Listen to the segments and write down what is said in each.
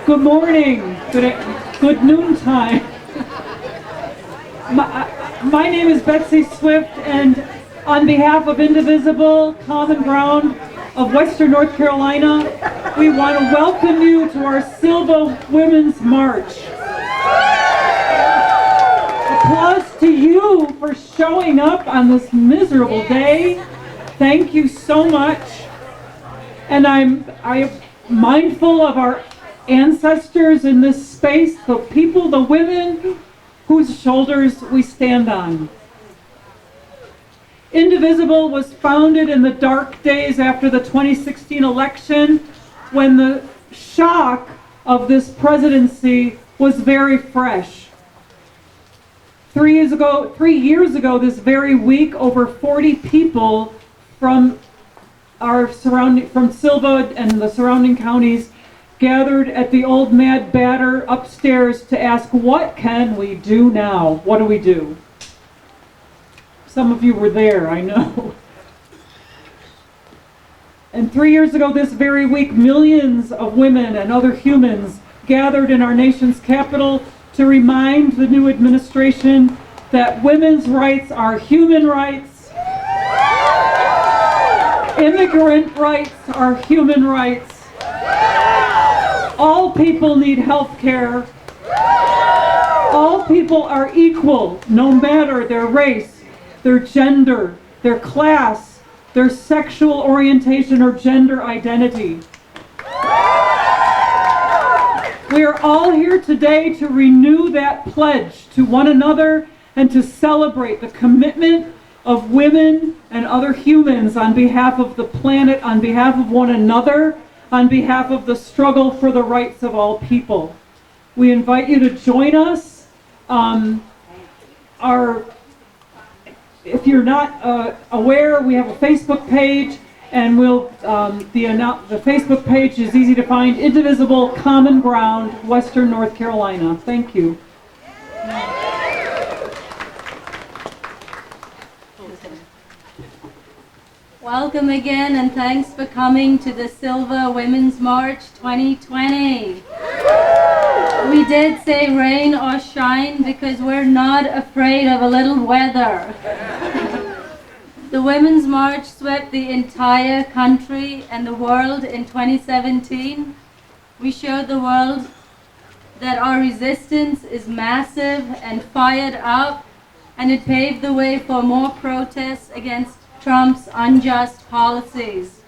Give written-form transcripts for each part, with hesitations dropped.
Good morning. Good noontime. My name is Betsy Swift, and on behalf of Indivisible, Common Ground of Western North Carolina, we want to welcome you to our Sylva Women's March. Applause to you for showing up on this miserable day. Thank you so much. And I'm mindful of our ancestors in this space, the people, the women whose shoulders we stand on. Indivisible was founded in the dark days after the 2016 election, when the shock of this presidency was very fresh. 3 years ago this very week, over 40 people from Sylva and the surrounding counties gathered at the old Mad Batter upstairs to ask, what can we do now? What do we do? Some of you were there, I know. And 3 years ago this very week, millions of women and other humans gathered in our nation's capital to remind the new administration that women's rights are human rights, immigrant rights are human rights, all people need health care, all people are equal, no matter their race, their gender, their class, their sexual orientation or gender identity. We are all here today to renew that pledge to one another and to celebrate the commitment of women and other humans on behalf of the planet, on behalf of one another, on behalf of the struggle for the rights of all people. We invite you to join us. If you're not aware, we have a Facebook page, and the Facebook page is easy to find: Indivisible Common Ground, Western North Carolina. Thank you. Welcome again, and thanks for coming to the Sylva Women's March 2020. We did say rain or shine because we're not afraid of a little weather. The Women's March swept the entire country and the world in 2017. We showed the world that our resistance is massive and fired up, and it paved the way for more protests against Trump's unjust policies.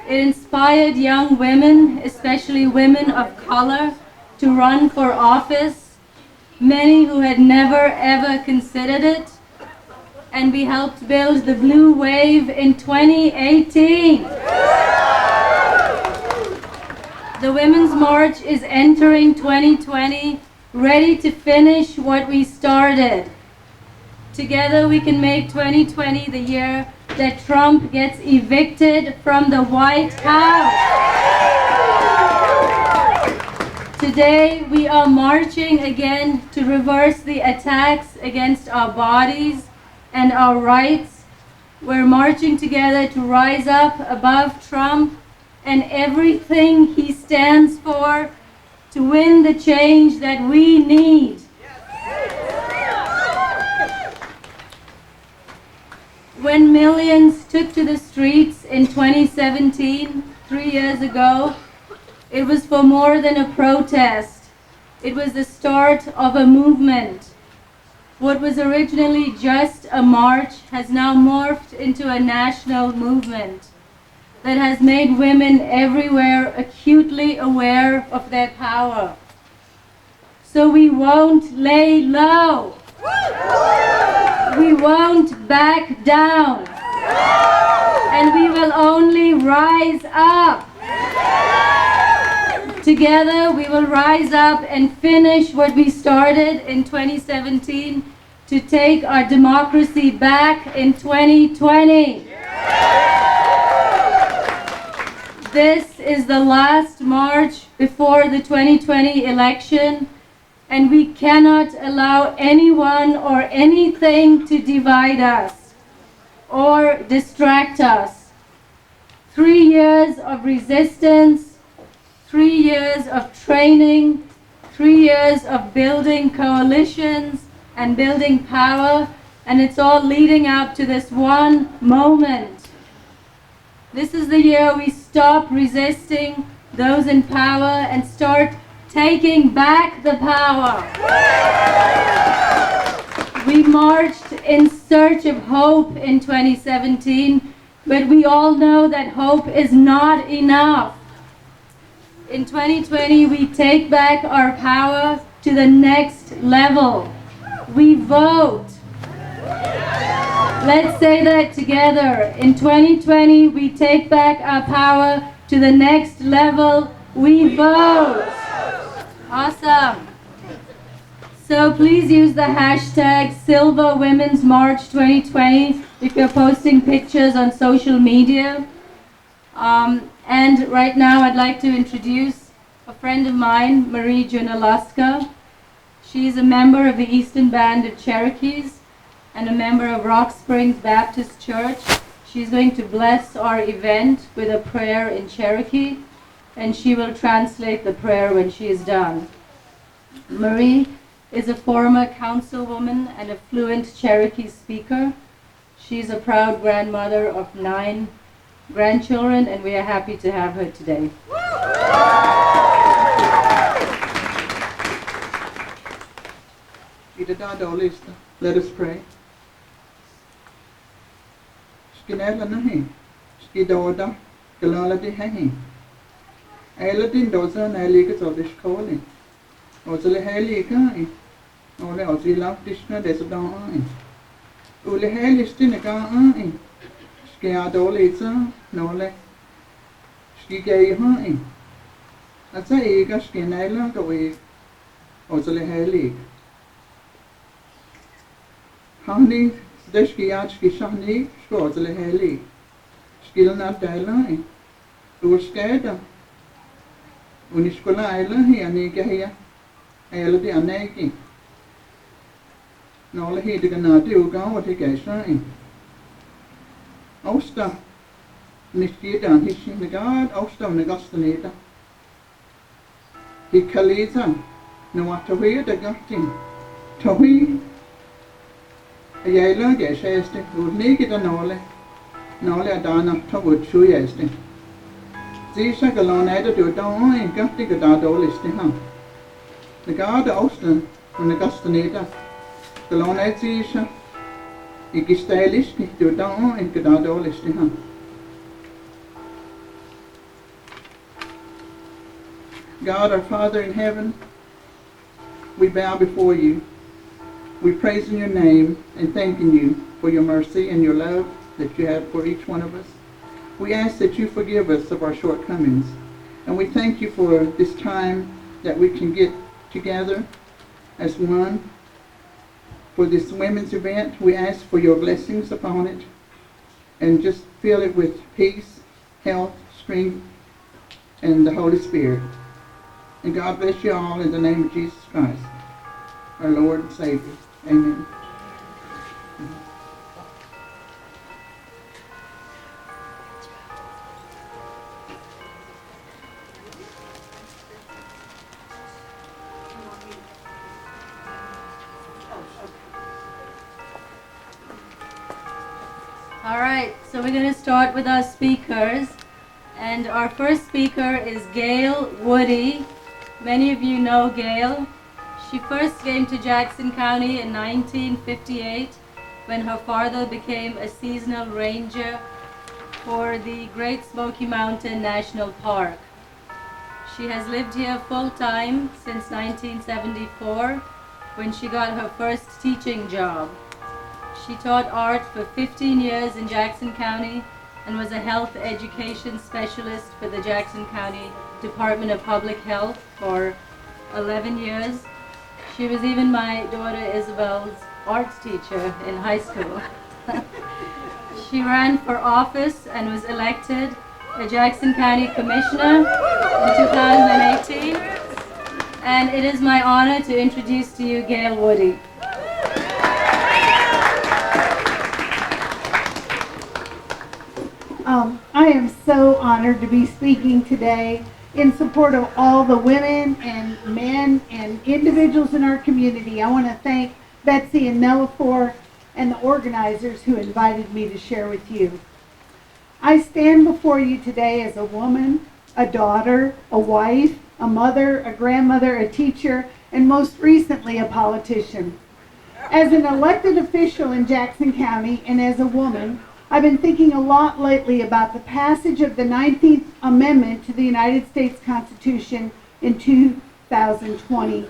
It inspired young women, especially women of color, to run for office, many who had never ever considered it, and we helped build the blue wave in 2018. The Women's March is entering 2020 ready to finish what we started. Together we can make 2020 the year that Trump gets evicted from the White House. Today we are marching again to reverse the attacks against our bodies and our rights. We're marching together to rise up above Trump and everything he stands for, to win the change that we need. When millions took to the streets in 2017, 3 years ago, it was for more than a protest. It was the start of a movement. What was originally just a march has now morphed into a national movement that has made women everywhere acutely aware of their power. So we won't lay low. We won't back down. And we will only rise up. Together we will rise up and finish what we started in 2017 to take our democracy back in 2020. This is the last march before the 2020 election, and we cannot allow anyone or anything to divide us or distract us. 3 years of resistance, 3 years of training, 3 years of building coalitions and building power, and it's all leading up to this one moment. This is the year we stop resisting those in power and start taking back the power. We marched in search of hope in 2017, but we all know that hope is not enough. In 2020, we take back our power to the next level. We vote. Let's say that together. In 2020, we take back our power to the next level. We vote. Awesome. So please use the hashtag Sylva Women's March 2020 if you're posting pictures on social media. And right now I'd like to introduce a friend of mine, Marie Junalaska. She's a member of the Eastern Band of Cherokees and a member of Rock Springs Baptist Church. She's going to bless our event with a prayer in Cherokee, and she will translate the prayer when she is done. Marie is a former councilwoman and a fluent Cherokee speaker. She's a proud grandmother of 9 grandchildren, and we are happy to have her today. Let us pray. Skinella nahi, skidoda, galalati hahi. Elatin doza nalika sodish koli. Ozale heli kai. Ole ozila dishna desadai. Ule heli stinika. Skiadolitza, nole. Skigay hai. Atsa ega skinella doi. Ozale heli. Hani deshkiachki shahni shkozle heli. Skilna dailai. Urskeda. Unishkola ailahi anekahia. Ailati aneki. Nolahi diganati ugawati gaishai. Osta. Nishkida hishinagad. Osta negastaneta. Hikaliza. Noatawi dagatin. Tawi. Jeg lager sjæste, du ligger der nåle af dana tog sjøjeste. Zisha galon er du da en gaftig da dårligste ham. Det gør det også, når det gaster neder. Galon er zisha. Ikke stylish, du da en da dårligste ham. God, our Father in heaven, we bow before you. We praise in your name and thanking you for your mercy and your love that you have for each one of us. We ask that you forgive us of our shortcomings. And we thank you for this time that we can get together as one. For this women's event, we ask for your blessings upon it. And just fill it with peace, health, strength, and the Holy Spirit. And God bless you all in the name of Jesus Christ, our Lord and Savior. Amen. All right, so we're going to start with our speakers. And our first speaker is Gail Woody. Many of you know Gail. She first came to Jackson County in 1958 when her father became a seasonal ranger for the Great Smoky Mountain National Park. She has lived here full-time since 1974 when she got her first teaching job. She taught art for 15 years in Jackson County and was a health education specialist for the Jackson County Department of Public Health for 11 years. She was even my daughter Isabel's art teacher in high school. She ran for office and was elected a Jackson County Commissioner in 2018. And it is my honor to introduce to you Gail Woody. I am so honored to be speaking today. in support of all the women and men and individuals in our community. I want to thank Betsy and Nelafor and the organizers who invited me to share with you. I stand before you today as a woman, a daughter, a wife, a mother, a grandmother, a teacher, and most recently a politician. As an elected official in Jackson County and as a woman, I've been thinking a lot lately about the passage of the 19th Amendment to the United States Constitution in 2020.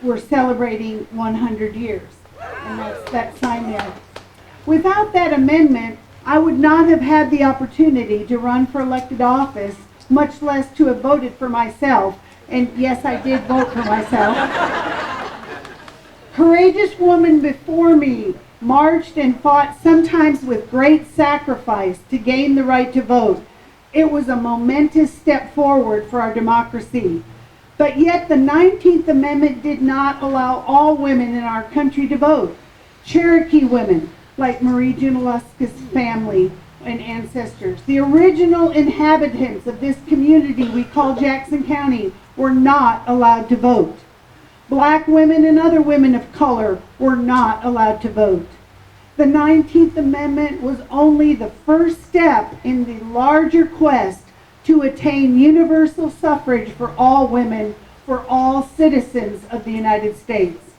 We're celebrating 100 years, and that's that sign there. Without that amendment, I would not have had the opportunity to run for elected office, much less to have voted for myself. And yes, I did vote for myself. Courageous women before me marched and fought, sometimes with great sacrifice, to gain the right to vote. It was a momentous step forward for our democracy. But yet the 19th Amendment did not allow all women in our country to vote. Cherokee women, like Marie Junaluska's family and ancestors, the original inhabitants of this community we call Jackson County, were not allowed to vote. Black women and other women of color were not allowed to vote. The 19th Amendment was only the first step in the larger quest to attain universal suffrage for all women, for all citizens of the United States.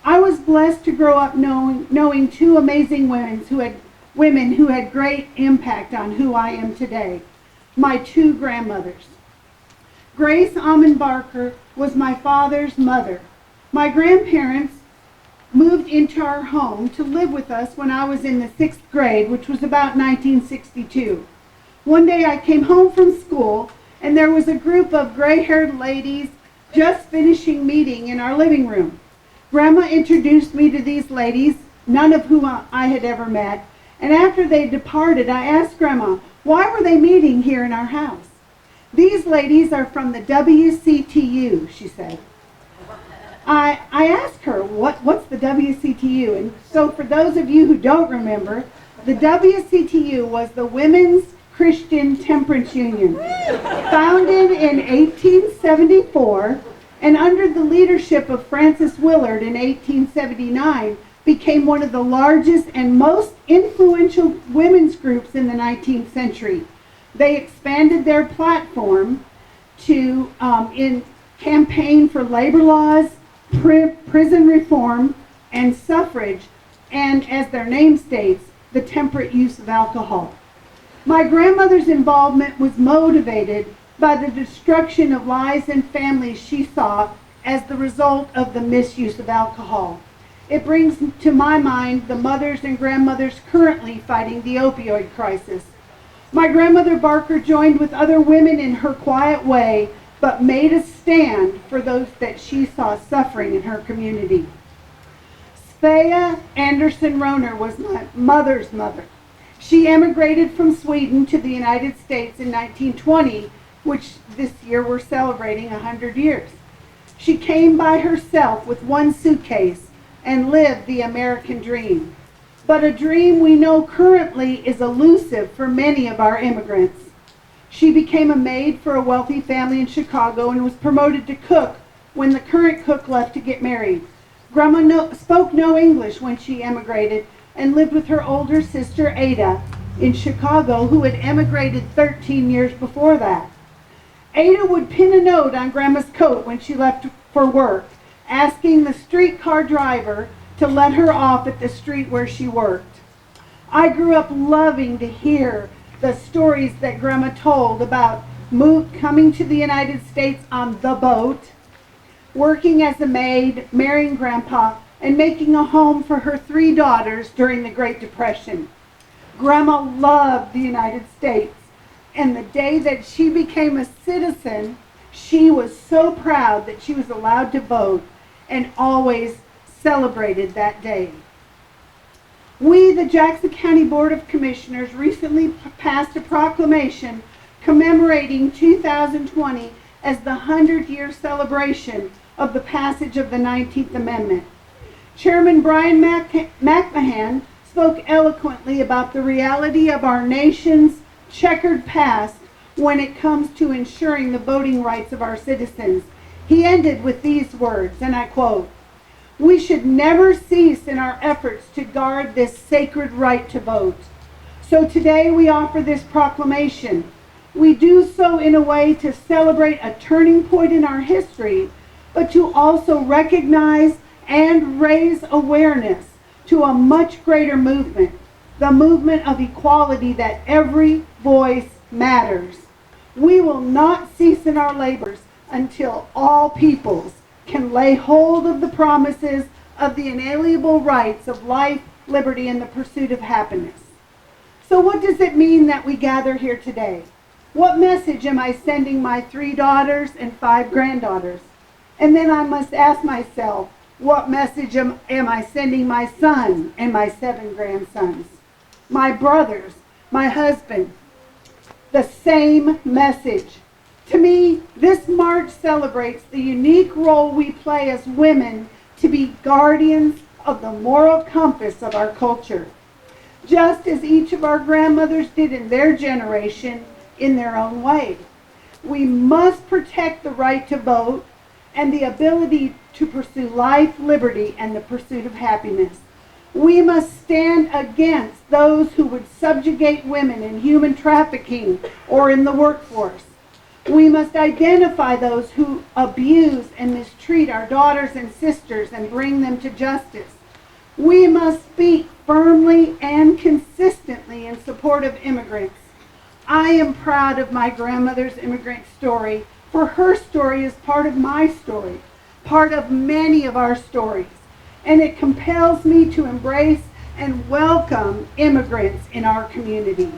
I was blessed to grow up knowing two amazing women who had great impact on who I am today. My two grandmothers. Grace Almond Barker was my father's mother. My grandparents moved into our home to live with us when I was in the 6th grade, which was about 1962. One day I came home from school and there was a group of gray-haired ladies just finishing meeting in our living room. Grandma introduced me to these ladies, none of whom I had ever met, and after they departed, I asked Grandma, why were they meeting here in our house? These ladies are from the WCTU, she said. I asked her, what's the WCTU? And so for those of you who don't remember, the WCTU was the Women's Christian Temperance Union, founded in 1874, and under the leadership of Frances Willard in 1879, became one of the largest and most influential women's groups in the 19th century. They expanded their platform to campaign for labor laws, prison reform, and suffrage, and as their name states, the temperate use of alcohol. My grandmother's involvement was motivated by the destruction of lives and families she saw as the result of the misuse of alcohol. It brings to my mind the mothers and grandmothers currently fighting the opioid crisis. My grandmother Barker joined with other women in her quiet way, but made a stand for those that she saw suffering in her community. Svea Anderson Roner was my mother's mother. She emigrated from Sweden to the United States in 1920, which this year we're celebrating 100 years. She came by herself with one suitcase and lived the American dream. But a dream we know currently is elusive for many of our immigrants. She became a maid for a wealthy family in Chicago and was promoted to cook when the current cook left to get married. Grandma spoke no English when she emigrated and lived with her older sister Ada in Chicago, who had emigrated 13 years before that. Ada would pin a note on Grandma's coat when she left for work, asking the streetcar driver to let her off at the street where she worked. I grew up loving to hear the stories that Grandma told about coming to the United States on the boat, working as a maid, marrying Grandpa, and making a home for her 3 daughters during the Great Depression. Grandma loved the United States, and the day that she became a citizen, she was so proud that she was allowed to vote and always celebrated that day. We, the Jackson County Board of Commissioners, recently passed a proclamation commemorating 2020 as the 100-year celebration of the passage of the 19th Amendment. Chairman Brian McMahon spoke eloquently about the reality of our nation's checkered past when it comes to ensuring the voting rights of our citizens. He ended with these words, and I quote, "We should never cease in our efforts to guard this sacred right to vote. So today we offer this proclamation. We do so in a way to celebrate a turning point in our history, but to also recognize and raise awareness to a much greater movement, the movement of equality that every voice matters. We will not cease in our labors until all peoples can lay hold of the promises of the inalienable rights of life, liberty, and the pursuit of happiness." So what does it mean that we gather here today? What message am I sending my 3 daughters and 5 granddaughters? And then I must ask myself, what message am I sending my son and my 7 grandsons? My brothers, my husband? The same message. To me, this march celebrates the unique role we play as women to be guardians of the moral compass of our culture. Just as each of our grandmothers did in their generation, in their own way. We must protect the right to vote and the ability to pursue life, liberty, and the pursuit of happiness. We must stand against those who would subjugate women in human trafficking or in the workforce. We must identify those who abuse and mistreat our daughters and sisters and bring them to justice. We must speak firmly and consistently in support of immigrants. I am proud of my grandmother's immigrant story, for her story is part of my story, part of many of our stories, and it compels me to embrace and welcome immigrants in our community.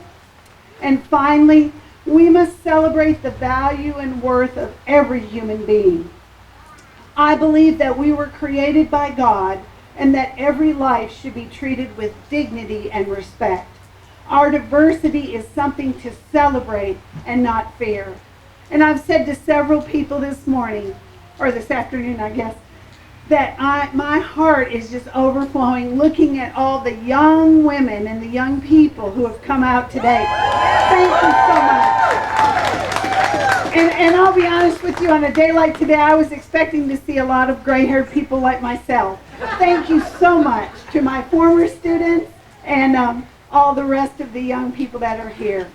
And finally, we must celebrate the value and worth of every human being. I believe that we were created by God and that every life should be treated with dignity and respect. Our diversity is something to celebrate and not fear. And I've said to several people this morning, or this afternoon, I guess, that my heart is just overflowing looking at all the young women and the young people who have come out today. Thank you so much. And I'll be honest with you, on a day like today, I was expecting to see a lot of gray-haired people like myself. Thank you so much to my former students and all the rest of the young people that are here.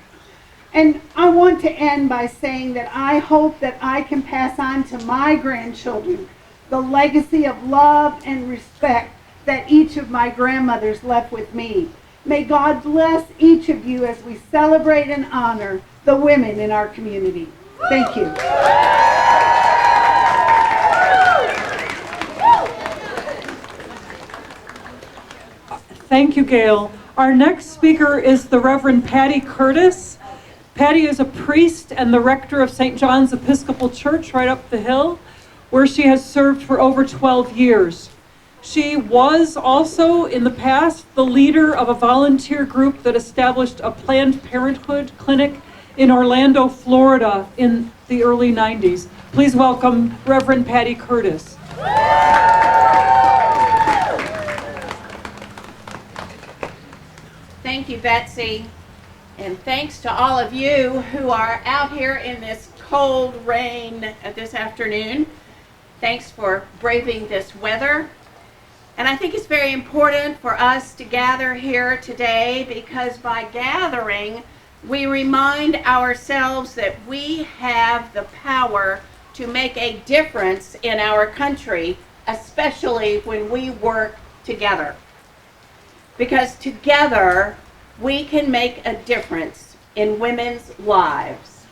And I want to end by saying that I hope that I can pass on to my grandchildren the legacy of love and respect that each of my grandmothers left with me. May God bless each of you as we celebrate and honor the women in our community. Thank you. Thank you, Gail. Our next speaker is the Reverend Patty Curtis. Patty is a priest and the rector of St. John's Episcopal Church right up the hill, where she has served for over 12 years. She was also, in the past, the leader of a volunteer group that established a Planned Parenthood clinic in Orlando, Florida in the early 90s. Please welcome Reverend Patty Curtis. Thank you, Betsy, and thanks to all of you who are out here in this cold rain this afternoon. Thanks for braving this weather. And I think it's very important for us to gather here today because by gathering, we remind ourselves that we have the power to make a difference in our country, especially when we work together. Because together, we can make a difference in women's lives.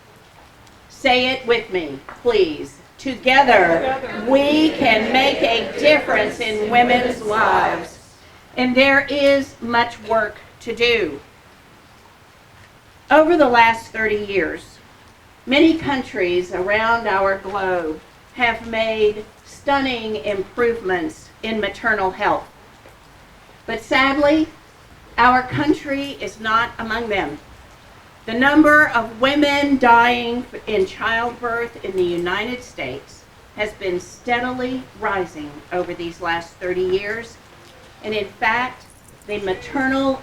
Say it with me, please. Together, we can make a difference in women's lives. And there is much work to do. Over the last 30 years, many countries around our globe have made stunning improvements in maternal health. But sadly, our country is not among them. The number of women dying in childbirth in the United States has been steadily rising over these last 30 years. And in fact, the maternal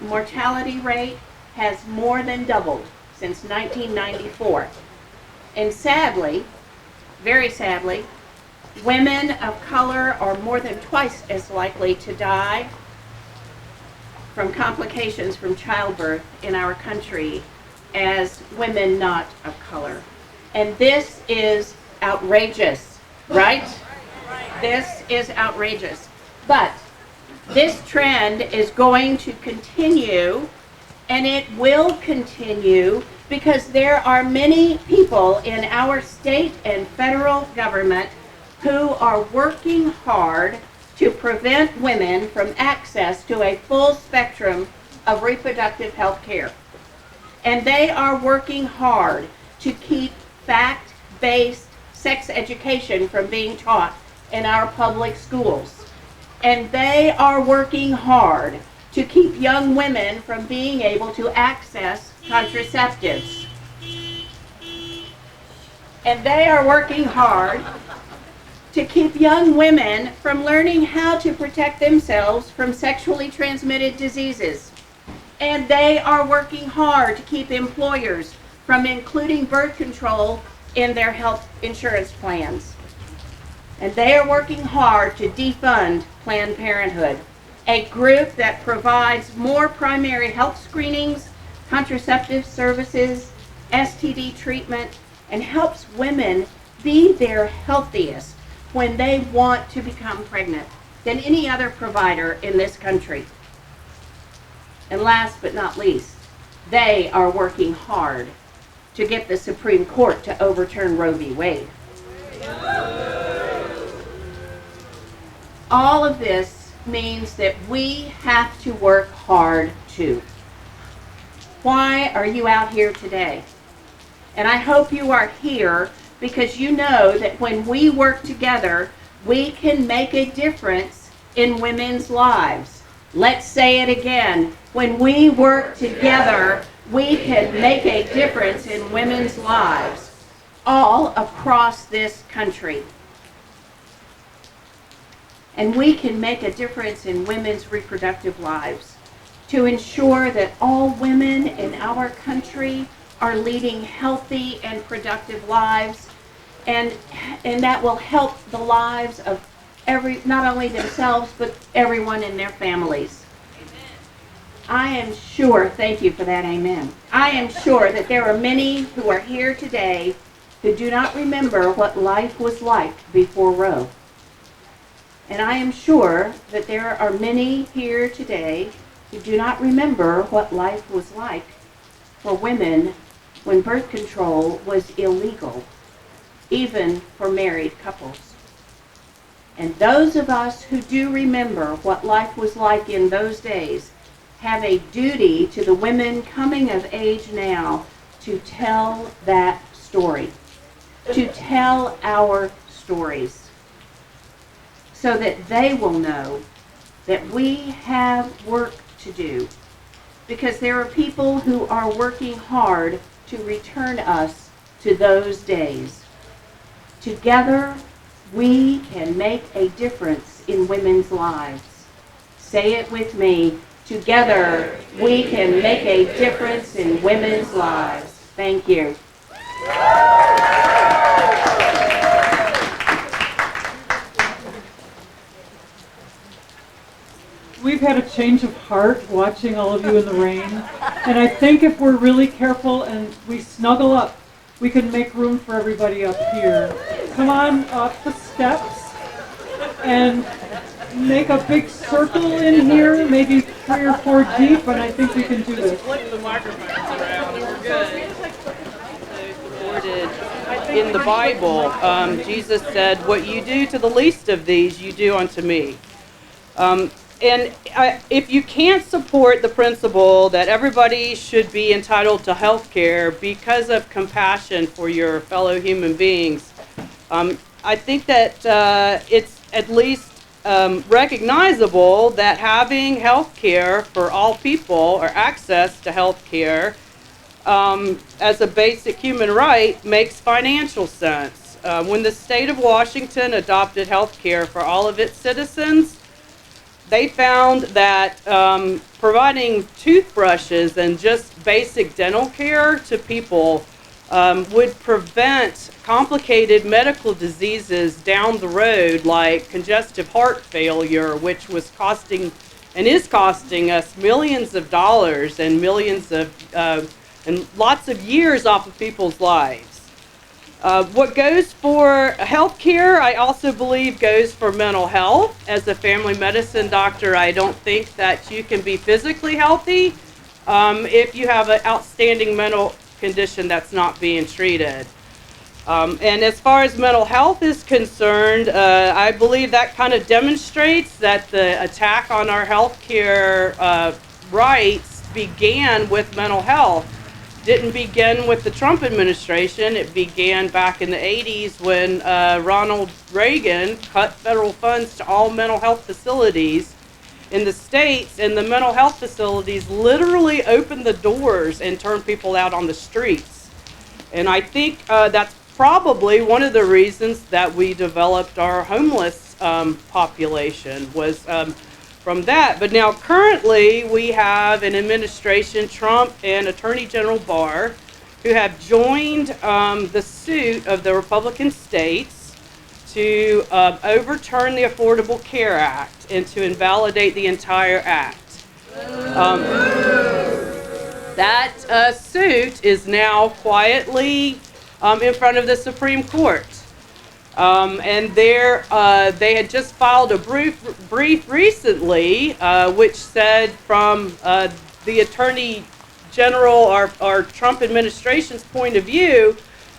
mortality rate has more than doubled since 1994. And sadly, very sadly, women of color are more than twice as likely to die from complications from childbirth in our country as women not of color. And this is outrageous, right? This is outrageous. But this trend is going to continue, and it will continue because there are many people in our state and federal government who are working hard to prevent women from access to a full spectrum of reproductive health care. And they are working hard to keep fact-based sex education from being taught in our public schools. And they are working hard to keep young women from being able to access contraceptives. And they are working hard to keep young women from learning how to protect themselves from sexually transmitted diseases. And they are working hard to keep employers from including birth control in their health insurance plans. And they are working hard to defund Planned Parenthood, a group that provides more primary health screenings, contraceptive services, STD treatment, and helps women be their healthiest when they want to become pregnant than any other provider in this country. And last but not least, they are working hard to get the Supreme Court to overturn Roe v. Wade. All of this means that we have to work hard too. Why are you out here today? And I hope you are here because you know that when we work together, we can make a difference in women's lives. Let's say it again. When we work together, we can make a difference in women's lives all across this country. And we can make a difference in women's reproductive lives to ensure that all women in our country are leading healthy and productive lives, and that will help the lives of not only themselves, but everyone in their families. I am sure, thank you for that, amen. I am sure that there are many who are here today who do not remember what life was like before Roe. And I am sure that there are many here today who do not remember what life was like for women when birth control was illegal, even for married couples. And those of us who do remember what life was like in those days have a duty to the women coming of age now to tell that story, to tell our stories, so that they will know that we have work to do, because there are people who are working hard to return us to those days. Together, we can make a difference in women's lives. Say it with me. Together, we can make a difference in women's lives. Thank you. We've had a change of heart watching all of you in the rain, and I think if we're really careful and we snuggle up, we can make room for everybody up here. Come on up the steps and make a big circle in here, maybe 3 or 4 deep, and I think we can do this. Flip the microphones around and we're good. Supported in the Bible, Jesus said, "What you do to the least of these, you do unto me." If you can't support the principle that everybody should be entitled to health care because of compassion for your fellow human beings, I think that it's at least recognizable that having health care for all people, or access to health care as a basic human right, makes financial sense. When the state of Washington adopted health care for all of its citizens, they found that providing toothbrushes and just basic dental care to people would prevent complicated medical diseases down the road, like congestive heart failure, which was costing and is costing us millions of dollars and millions of and lots of years off of people's lives. What goes for healthcare, I also believe, goes for mental health. As a family medicine doctor, I don't think that you can be physically healthy if you have an outstanding mental condition that's not being treated. And as far as mental health is concerned, I believe that kind of demonstrates that the attack on our healthcare rights began with mental health. Didn't begin with the Trump administration. It began back in the 80s when Ronald Reagan cut federal funds to all mental health facilities in the states, and the mental health facilities literally opened the doors and turned people out on the streets. And I think that's probably one of the reasons that we developed our homeless population was from that. But now currently we have an administration, Trump and Attorney General Barr, who have joined the suit of the Republican states to overturn the Affordable Care Act and to invalidate the entire act. That suit is now quietly in front of the Supreme Court. And they had just filed a brief recently, which said from the Attorney General, our Trump administration's point of view,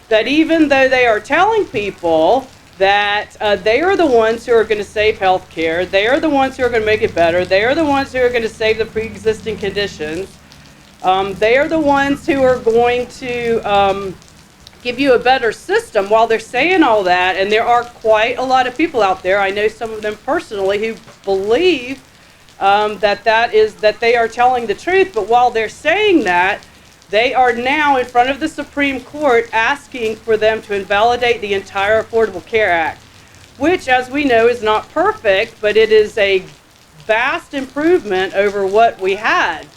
that even though they are telling people that they are the ones who are going to save health care, they are the ones who are going to make it better, they are the ones who are going to save the pre-existing conditions, they are the ones who are going to give you a better system. While they're saying all that, and there are quite a lot of people out there, I know some of them personally, who believe that they are telling the truth, but while they're saying that, they are now in front of the Supreme Court asking for them to invalidate the entire Affordable Care Act, which, as we know, is not perfect, but it is a vast improvement over what we had.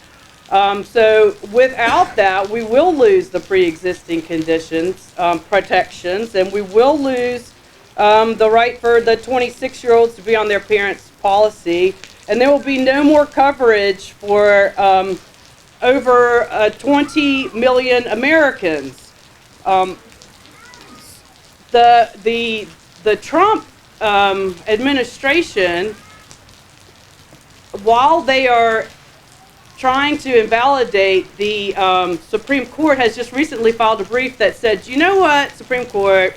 So without that, we will lose the pre-existing conditions, protections, and we will lose the right for the 26-year-olds to be on their parents' policy, and there will be no more coverage for over 20 million Americans. The Trump administration, while they are trying to invalidate, the Supreme Court has just recently filed a brief that said, you know what, Supreme Court,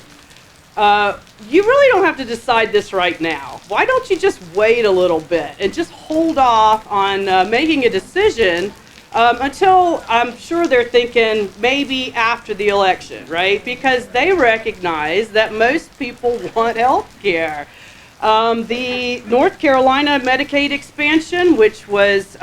you really don't have to decide this right now. Why don't you just wait a little bit and just hold off on making a decision until, I'm sure they're thinking maybe after the election, right? Because they recognize that most people want health care. The North Carolina Medicaid expansion, which was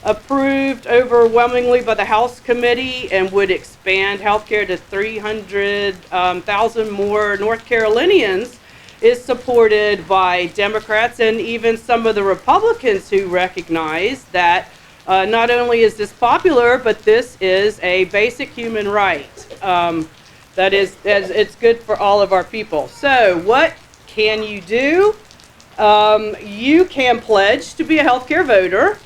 approved overwhelmingly by the House Committee and would expand health care to 300,000 more North Carolinians, is supported by Democrats and even some of the Republicans who recognize that not only is this popular, but this is a basic human right. That is, it's good for all of our people. So what can you do? You can pledge to be a healthcare voter.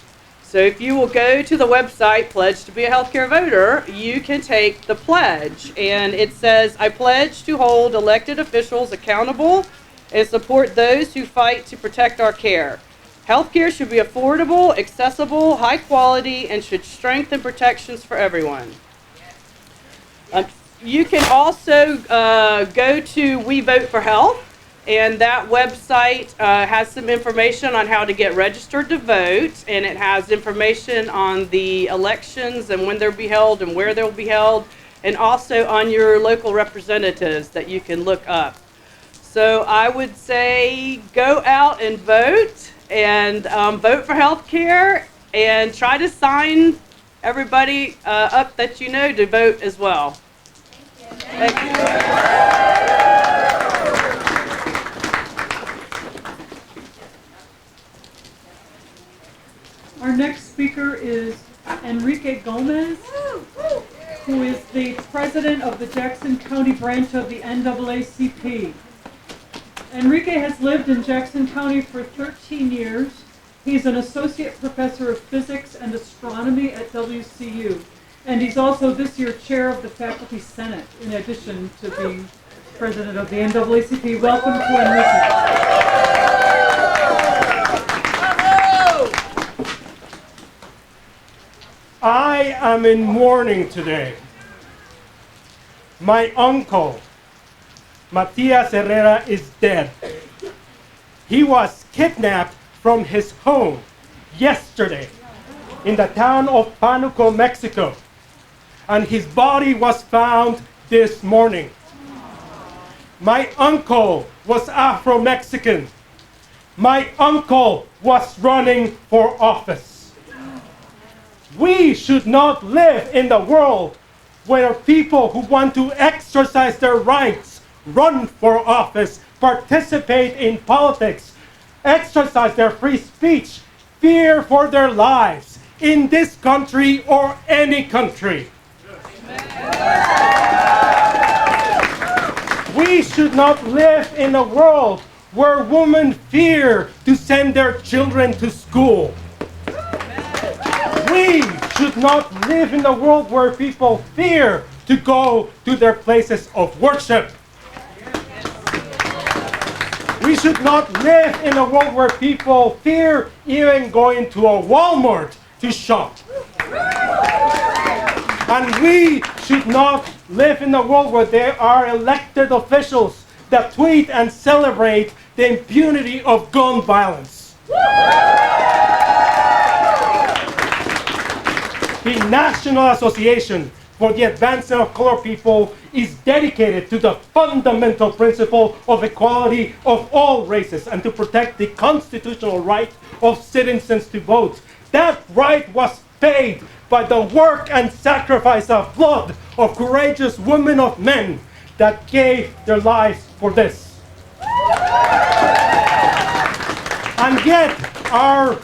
So if you will go to the website, Pledge to be a Healthcare Voter, you can take the pledge. And it says, I pledge to hold elected officials accountable and support those who fight to protect our care. Healthcare should be affordable, accessible, high quality, and should strengthen protections for everyone. You can also go to We Vote for Health, and that website has some information on how to get registered to vote, and it has information on the elections and when they'll be held and where they'll be held, and also on your local representatives that you can look up. So I would say go out and vote, and vote for health care, and try to sign everybody up that you know to vote as well. Thank you. here is Enrique Gomez, who is the president of the Jackson County branch of the NAACP. Enrique has lived in Jackson County for 13 years. He's an associate professor of physics and astronomy at WCU. And he's also this year chair of the Faculty Senate, in addition to being president of the NAACP. Welcome to Enrique. I am in mourning today. My uncle, Matias Herrera, is dead. He was kidnapped from his home yesterday in the town of Pánuco, Mexico, and his body was found this morning. My uncle was Afro-Mexican. My uncle was running for office. We should not live in the world where people who want to exercise their rights, run for office, participate in politics, exercise their free speech, fear for their lives in this country or any country. We should not live in a world where women fear to send their children to school. We should not live in a world where people fear to go to their places of worship. We should not live in a world where people fear even going to a Walmart to shop. And we should not live in a world where there are elected officials that tweet and celebrate the impunity of gun violence. The National Association for the Advancement of Colored People is dedicated to the fundamental principle of equality of all races and to protect the constitutional right of citizens to vote. That right was paid by the work and sacrifice of blood of courageous women of men that gave their lives for this. And yet, our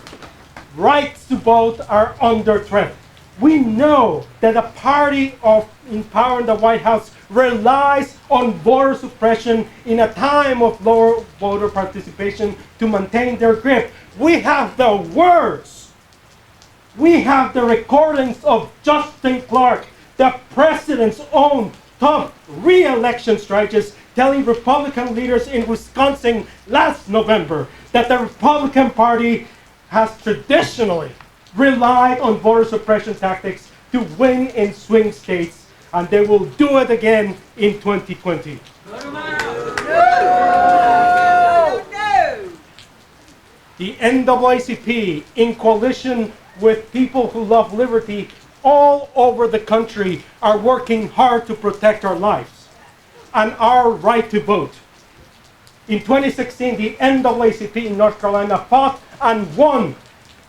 rights to vote are under threat. We know that the party in power in the White House relies on voter suppression in a time of lower voter participation to maintain their grip. We have the words. We have the recordings of Justin Clark, the president's own top re-election strategist, telling Republican leaders in Wisconsin last November that the Republican Party has traditionally relied on voter suppression tactics to win in swing states, and they will do it again in 2020. The NAACP, in coalition with people who love liberty all over the country, are working hard to protect our lives and our right to vote. In 2016, the NAACP in North Carolina fought and won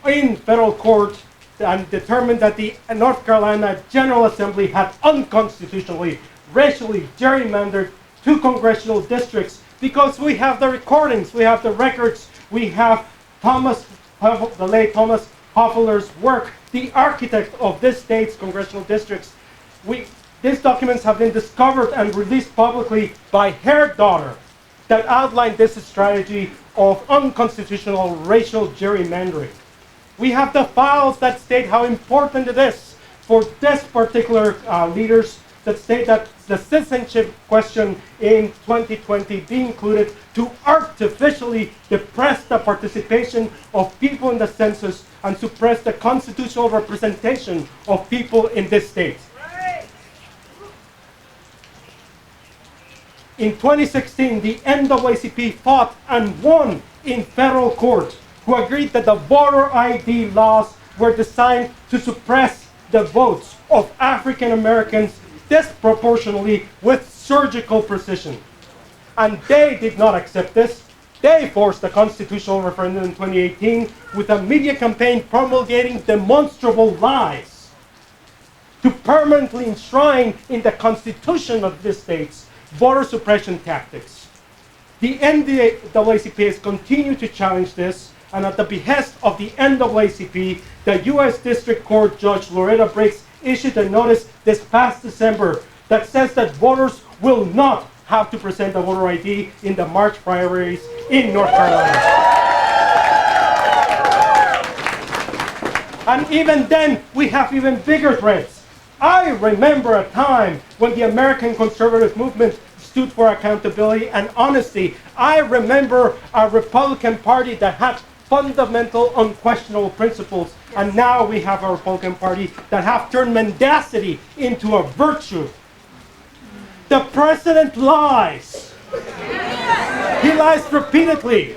in federal court and determined that the North Carolina General Assembly had unconstitutionally, racially gerrymandered 2 congressional districts because we have the recordings, we have the records, we have the late Thomas Hofeler's work, the architect of this state's congressional districts. These documents have been discovered and released publicly by her daughter that outlined this strategy of unconstitutional racial gerrymandering. We have the files that state how important it is for this particular leaders that state that the citizenship question in 2020 be included to artificially depress the participation of people in the census and suppress the constitutional representation of people in this state. In 2016, the NAACP fought and won in federal court, who agreed that the voter ID laws were designed to suppress the votes of African Americans disproportionately with surgical precision. And they did not accept this. They forced a constitutional referendum in 2018 with a media campaign promulgating demonstrable lies to permanently enshrine in the constitution of these states voter suppression tactics. The NAACP has continued to challenge this, and at the behest of the NAACP, the U.S. District Court Judge Loretta Briggs issued a notice this past December that says that voters will not have to present a voter ID in the March primaries in North Carolina. And even then, we have even bigger threats. I remember a time when the American conservative movement stood for accountability and honesty. I remember a Republican Party that had fundamental, unquestionable principles. And now we have a Republican Party that have turned mendacity into a virtue. The president lies. He lies repeatedly.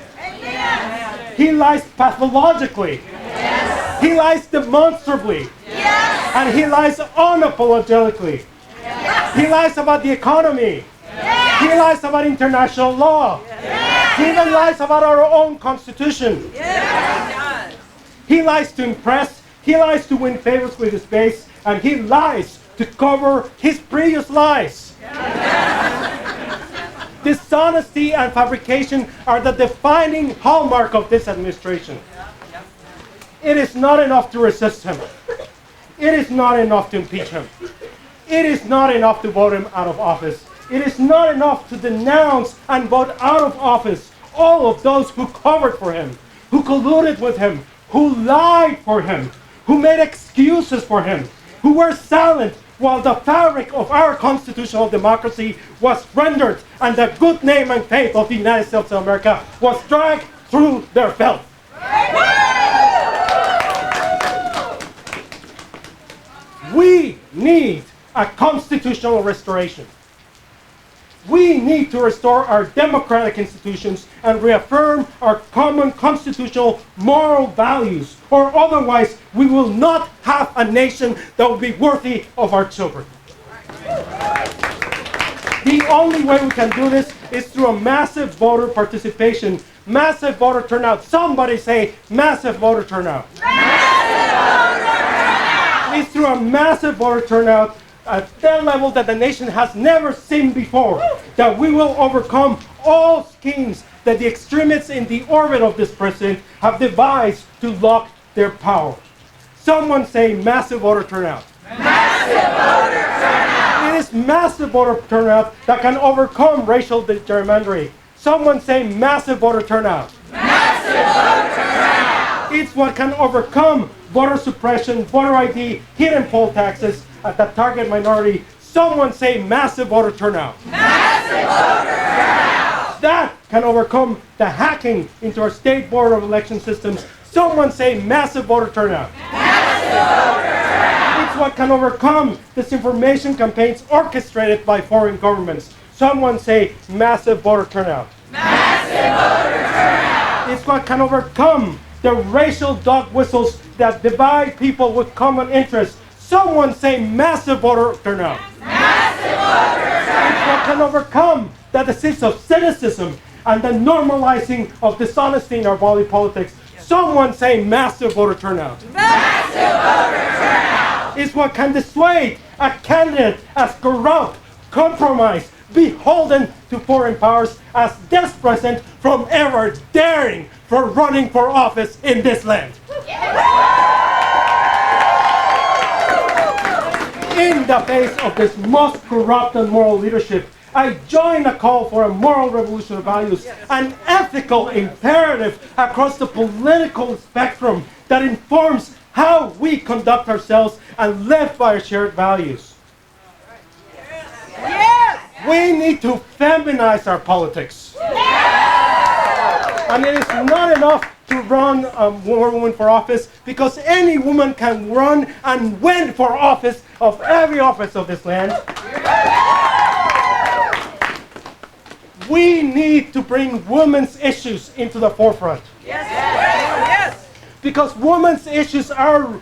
He lies pathologically. He lies demonstrably. And he lies unapologetically. He lies about the economy. He lies about international law. He even lies about our own constitution. He lies to impress. He lies to win favors with his base. And he lies to cover his previous lies. Dishonesty and fabrication are the defining hallmark of this administration. It is not enough to resist him. It is not enough to impeach him. It is not enough to vote him out of office. It is not enough to denounce and vote out of office all of those who covered for him, who colluded with him, who lied for him, who made excuses for him, who were silent while the fabric of our constitutional democracy was rendered and the good name and faith of the United States of America was dragged through their filth. We need a constitutional restoration. We need to restore our democratic institutions and reaffirm our common constitutional moral values, or otherwise we will not have a nation that will be worthy of our children. The only way we can do this is through a massive voter participation, massive voter turnout. Somebody say massive voter turnout. Massive voter turnout! It's through a massive voter turnout at that level that the nation has never seen before, that we will overcome all schemes that the extremists in the orbit of this president have devised to lock their power. Someone say massive voter turnout. Massive voter turnout! It is massive voter turnout that can overcome racial gerrymandering. Someone say massive voter turnout. Massive voter turnout! It's what can overcome voter suppression, voter ID, hidden poll taxes, at the target minority. Someone say massive voter turnout. Massive voter turnout! That can overcome the hacking into our state board of election systems. Someone say massive voter turnout. Massive voter turnout! It's what can overcome disinformation campaigns orchestrated by foreign governments. Someone say massive voter turnout. Massive voter turnout! It's what can overcome the racial dog whistles that divide people with common interests. Someone say massive voter turnout. Massive voter turnout! It's what can overcome the disease of cynicism and the normalizing of dishonesty in our body politics. Someone say massive voter turnout. Massive voter turnout! It's what can dissuade a candidate as corrupt, compromised, beholden to foreign powers as this president from ever daring for running for office in this land. In the face of this most corrupt and moral leadership, I join a call for a moral revolution of values, an ethical imperative across the political spectrum that informs how we conduct ourselves and live by our shared values. We need to feminize our politics. And it is not enough to run a woman for office, because any woman can run and win for office of every office of this land. We need to bring women's issues into the forefront. Yes. Because women's issues are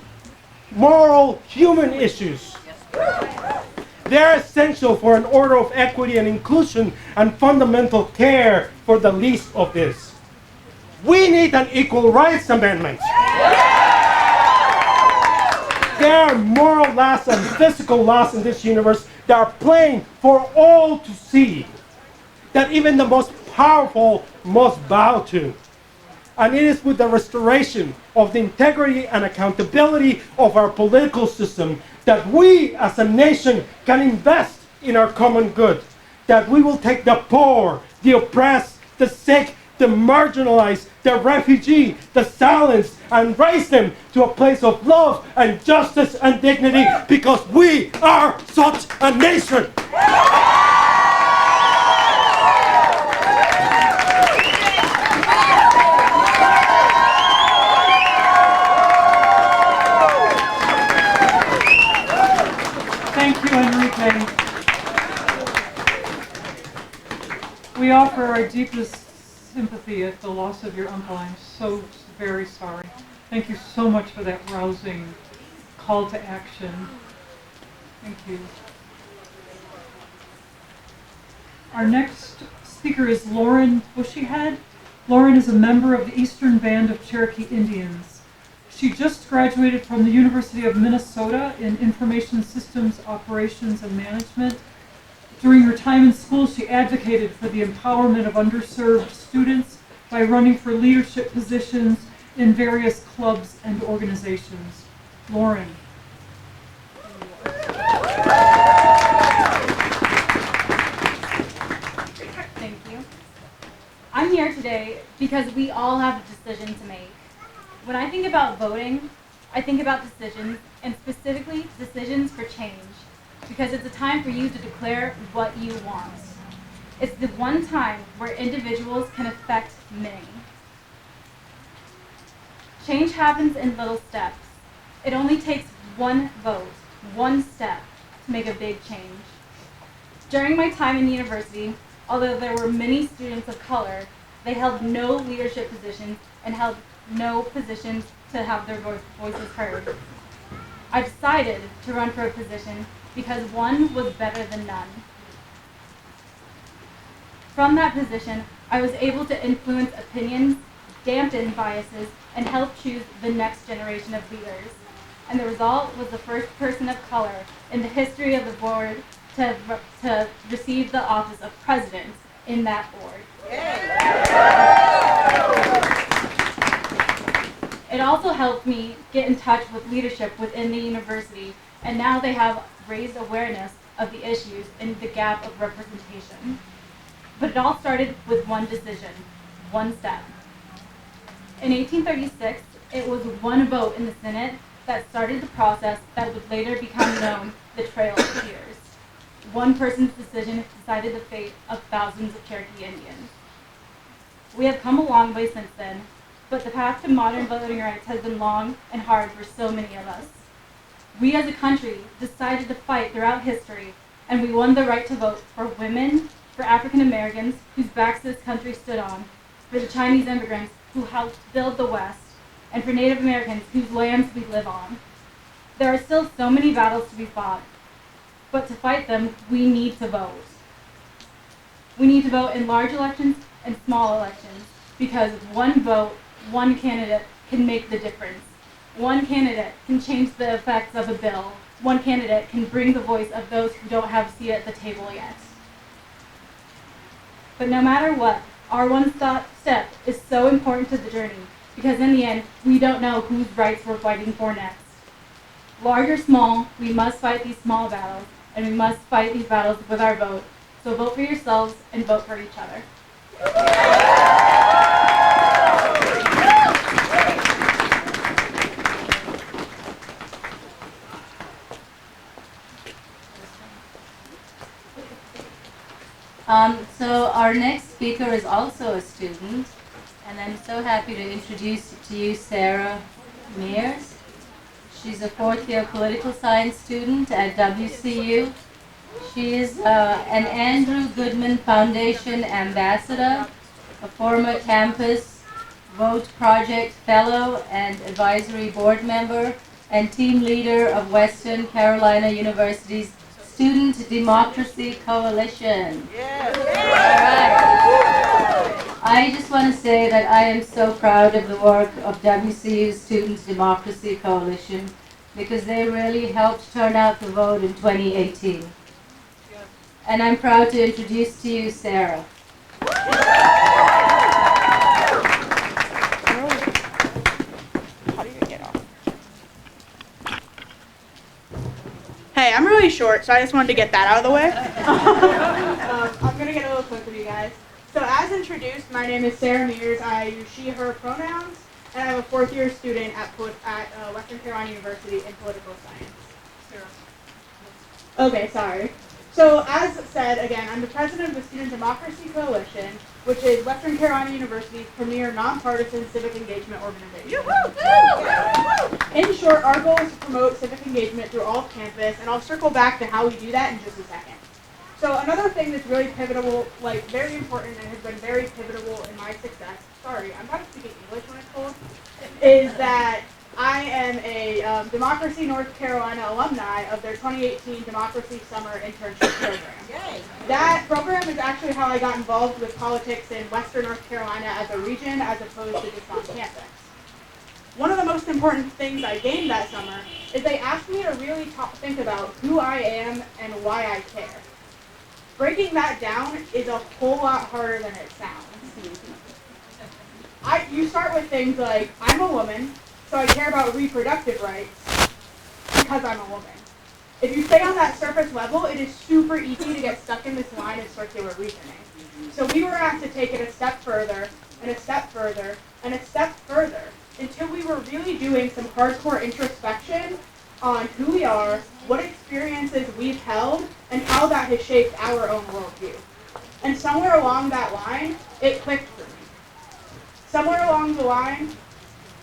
moral human issues. They're essential for an order of equity and inclusion and fundamental care for the least of this. We need an equal rights amendment. There are moral laws and physical laws in this universe that are plain for all to see, that even the most powerful must bow to. And it is with the restoration of the integrity and accountability of our political system that we as a nation can invest in our common good. That we will take the poor, the oppressed, the sick, the marginalized, the refugee, the silenced, and raise them to a place of love and justice and dignity, because we are such a nation. Thank you, Enrique. We offer our deepest sympathy at the loss of your uncle. I'm so very sorry. Thank you so much for that rousing call to action. Thank you. Our next speaker is Lauren Bushyhead. Lauren is a member of the Eastern Band of Cherokee Indians. She just graduated from the University of Minnesota in Information Systems Operations and Management. During her time in school, she advocated for the empowerment of underserved students by running for leadership positions in various clubs and organizations. Lauren. Thank you. I'm here today because we all have a decision to make. When I think about voting, I think about decisions, and specifically decisions for change, because it's a time for you to declare what you want. It's the one time where individuals can affect many. Change happens in little steps. It only takes one vote, one step, to make a big change. During my time in university, although there were many students of color, they held no leadership positions and held no positions to have their voices heard. I decided to run for a position because one was better than none. From that position, I was able to influence opinions, dampen biases, and help choose the next generation of leaders. And the result was the first person of color in the history of the board to receive the office of president in that board. It also helped me get in touch with leadership within the university, and now they have raised awareness of the issues and the gap of representation. But it all started with one decision, one step. In 1836, it was one vote in the Senate that started the process that would later become known the Trail of Tears. One person's decision decided the fate of thousands of Cherokee Indians. We have come a long way since then, but the path to modern voting rights has been long and hard for so many of us. We as a country decided to fight throughout history, and we won the right to vote for women, for African Americans whose backs this country stood on, for the Chinese immigrants who helped build the West, and for Native Americans whose lands we live on. There are still so many battles to be fought, but to fight them, we need to vote. We need to vote in large elections and small elections, because one vote, one candidate can make the difference. One candidate can change the effects of a bill. One candidate can bring the voice of those who don't have a seat at the table yet. But no matter what, our one step is so important to the journey, because in the end, we don't know whose rights we're fighting for next. Large or small, we must fight these small battles, and we must fight these battles with our vote. So vote for yourselves and vote for each other. So our next speaker is also a student, and I'm so happy to introduce to you Sarah Mears. She's a fourth-year political science student at WCU. She is an Andrew Goodman Foundation ambassador, a former campus Vote Project fellow and advisory board member, and team leader of Western Carolina University's Student Democracy Coalition. All right. I just want to say that I am so proud of the work of WCU's Student Democracy Coalition, because they really helped turn out the vote in 2018. And I'm proud to introduce to you Sarah. really short, so I just wanted to get that out of the way. I'm going to get a little quick with you guys. So as introduced, my name is Sarah Mears. I use she, her pronouns, and I'm a fourth-year student at Western Carolina University in political science. Okay, sorry. So as said, again, I'm the president of the Student Democracy Coalition, which is Western Carolina University's premier nonpartisan civic engagement organization. In short, our goal is to promote civic engagement through all of campus, and I'll circle back to how we do that in just a second. So another thing that's really pivotal, like very important, and has been very pivotal in my success, sorry, I'm about to speak English when it's cold, is that I am a Democracy North Carolina alumni of their 2018 Democracy Summer Internship Program. Yay. That program is actually how I got involved with politics in Western North Carolina as a region as opposed to just on campus. One of the most important things I gained that summer is they asked me to really think about who I am and why I care. Breaking that down is a whole lot harder than it sounds. You start with things like, I'm a woman, so I care about reproductive rights because I'm a woman. If you stay on that surface level, it is super easy to get stuck in this line of circular reasoning. So we were asked to take it a step further, and a step further, and a step further, until we were really doing some hardcore introspection on who we are, what experiences we've held, and how that has shaped our own worldview. And somewhere along that line, it clicked for me. Somewhere along the line,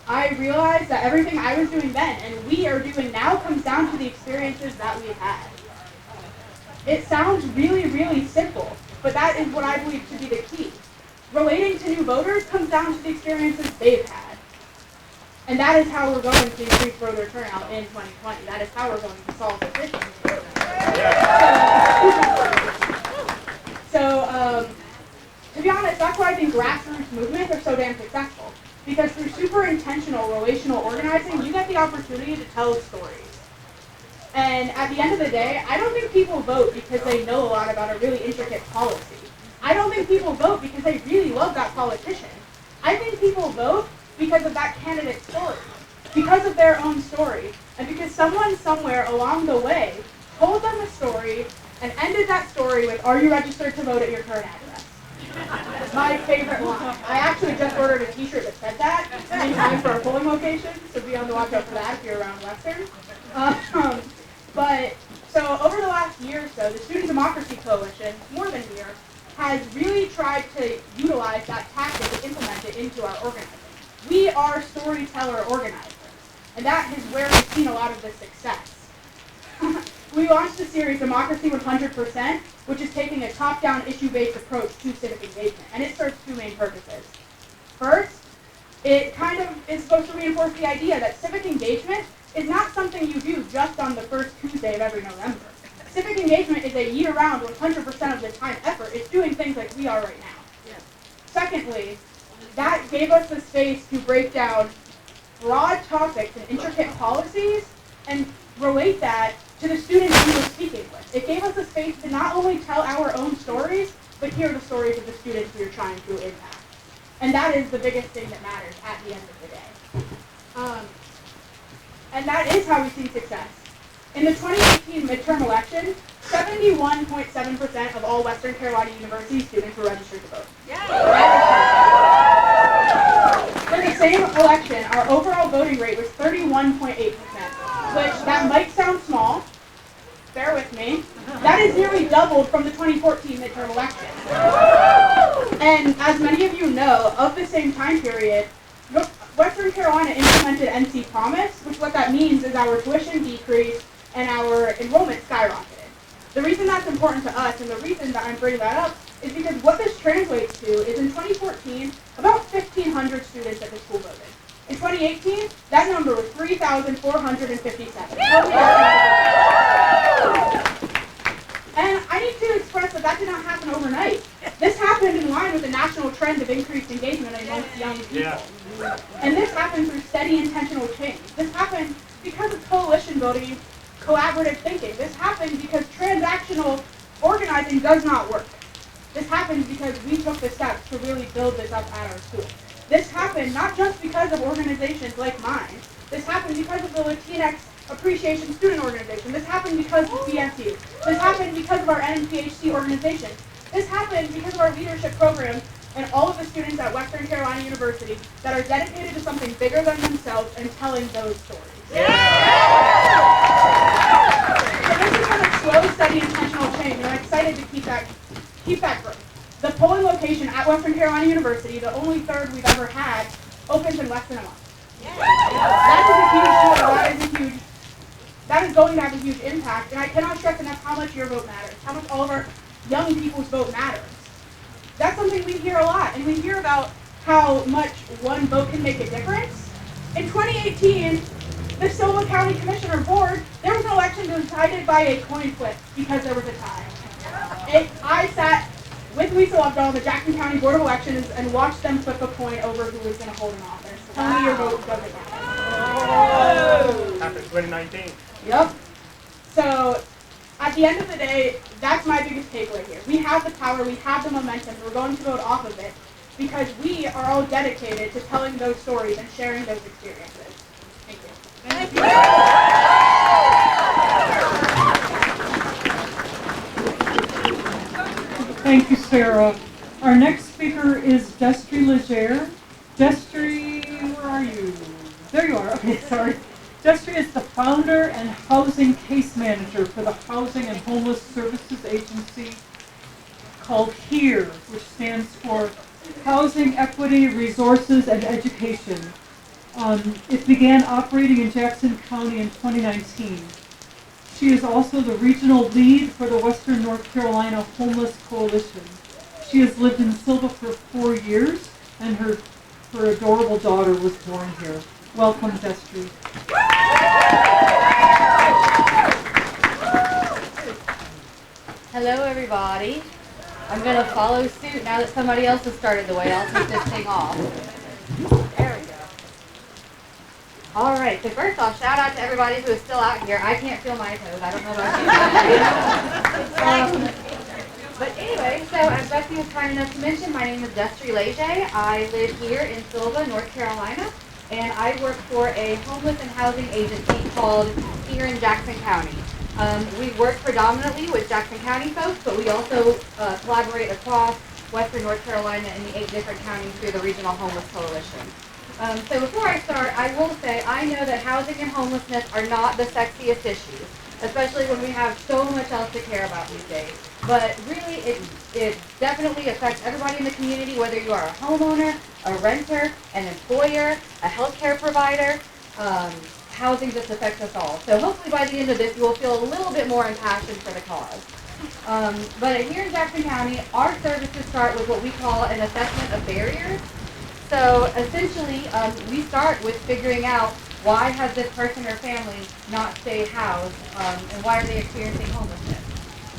I realized that everything I was doing then and we are doing now comes down to the experiences that we've had. It sounds really, really simple, but that is what I believe to be the key. Relating to new voters comes down to the experiences they've had. And that is how we're going to increase voter turnout in 2020. That is how we're going to solve this issue. So, to be honest, that's why I think grassroots movements are so damn successful. Because through super intentional relational organizing, you get the opportunity to tell stories. And at the end of the day, I don't think people vote because they know a lot about a really intricate policy. I don't think people vote because they really love that politician. I think people vote because of that candidate's story, because of their own story, and because someone somewhere along the way told them a story and ended that story with, "Are you registered to vote at your current address?" My favorite line. I actually just ordered a t-shirt that said that in time for a polling location, so be on the lookout for that if you're around Western. But so over the last year or so, the Student Democracy Coalition, more than a year, has really tried to utilize that tactic and implement it into our organizing. We are storyteller organizers, and that is where we've seen a lot of the success. We launched the series Democracy 100%, which is taking a top-down issue-based approach to civic engagement, and it serves two main purposes. First, it kind of is supposed to reinforce the idea that civic engagement is not something you do just on the first Tuesday of every November. Civic engagement is a year-round, 100% of the time effort. It's doing things like we are right now. Yes. Secondly, that gave us the space to break down broad topics and intricate policies and relate that to the students we were speaking with. It gave us a space to not only tell our own stories, but hear the stories of the students we are trying to impact. And that is the biggest thing that matters at the end of the day. And that is how we've seen success. In the 2018 midterm election, 71.7% of all Western Carolina University students were registered to vote. For the same election, our overall voting rate was 31.8%, which that might sound small. Bear with me. That is nearly doubled from the 2014 midterm election. And as many of you know, of the same time period, Western Carolina implemented NC Promise, which what that means is our tuition decreased and our enrollment skyrocketed. The reason that's important to us, and the reason that I'm bringing that up, is because what this translates to is in 2014, about 1,500 students at the school voted. In 2018, that number was 3,457. And I need to express that did not happen overnight. This happened in line with the national trend of increased engagement amongst young people. And this happened through steady, intentional change. This happened because of coalition building, collaborative thinking. This happened because transactional organizing does not work. This happened because we took the steps to really build this up at our school. This happened not just because of organizations like mine. This happened because of the Latinx appreciation student organization. This happened because of CSU. This happened because of our NPHC organization. This happened because of our leadership program and all of the students at Western Carolina University that are dedicated to something bigger than themselves and telling those stories. So this is kind of slow, steady, intentional change, and I'm excited to keep that growth. The polling location at Western Carolina University, the only third we've ever had, opens in less than a month. That is a huge deal. That is going to have a huge impact, and I cannot stress enough how much your vote matters, how much all of our young people's vote matters. That's something we hear a lot, and we hear about how much one vote can make a difference. In 2018, the Sylva County Commissioner Board, there was an election decided by a coin flip because there was a tie. I sat with Lisa Lovedoll on the Jackson County Board of Elections and watched them flip a coin over who was going to hold an office. Tell me your vote doesn't matter. Happened 2019. Yep. So, at the end of the day, that's my biggest takeaway here. We have the power, we have the momentum, we're going to vote off of it because we are all dedicated to telling those stories and sharing those experiences. Thank you. Thank you. Thank you, Sarah. Our next speaker is Destry Legere. Destry, where are you? There you are. Okay, sorry. Destry is the founder and housing case manager for the Housing and Homeless Services Agency called HERE, which stands for Housing, Equity, Resources, and Education. It began operating in Jackson County in 2019. She is also the regional lead for the Western North Carolina Homeless Coalition. She has lived in Sylva for 4 years, and her adorable daughter was born here. Welcome, Destry. Hello, everybody. I'm going to follow suit now that somebody else has started the way. I'll take this thing off. There we go. All right, so first off, shout out to everybody who is still out here. I can't feel my toes. I don't know about you. But anyway, so as Betsy was kind enough to mention, my name is Destry Legere. I live here in Sylva, North Carolina, and I work for a homeless and housing agency called HERE in Jackson County. We work predominantly with Jackson County folks, but we also collaborate across Western North Carolina and the 8 different counties through the Regional Homeless Coalition. So before I start, I will say I know that housing and homelessness are not the sexiest issues, especially when we have so much else to care about these days. But really, it definitely affects everybody in the community, whether you are a homeowner, a renter, an employer, a healthcare provider. Housing just affects us all. So hopefully by the end of this, you will feel a little bit more impassioned for the cause. But here in Jackson County, our services start with what we call an assessment of barriers. So essentially, we start with figuring out why has this person or family not stayed housed, and why are they experiencing homelessness.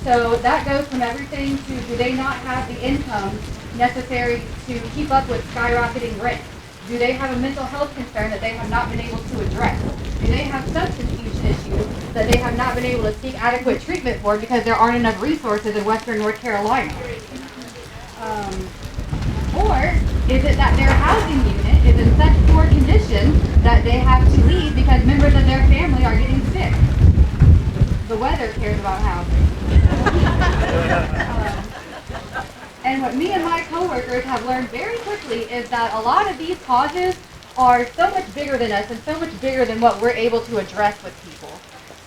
So that goes from everything to, do they not have the income necessary to keep up with skyrocketing rent? Do they have a mental health concern that they have not been able to address? Do they have substance use issues that they have not been able to seek adequate treatment for because there aren't enough resources in Western North Carolina? Or is it that their housing unit is in such poor condition that they have to leave because members of their family are getting sick? The weather cares about housing. And what me and my coworkers have learned very quickly is that a lot of these causes are so much bigger than us and so much bigger than what we're able to address with people.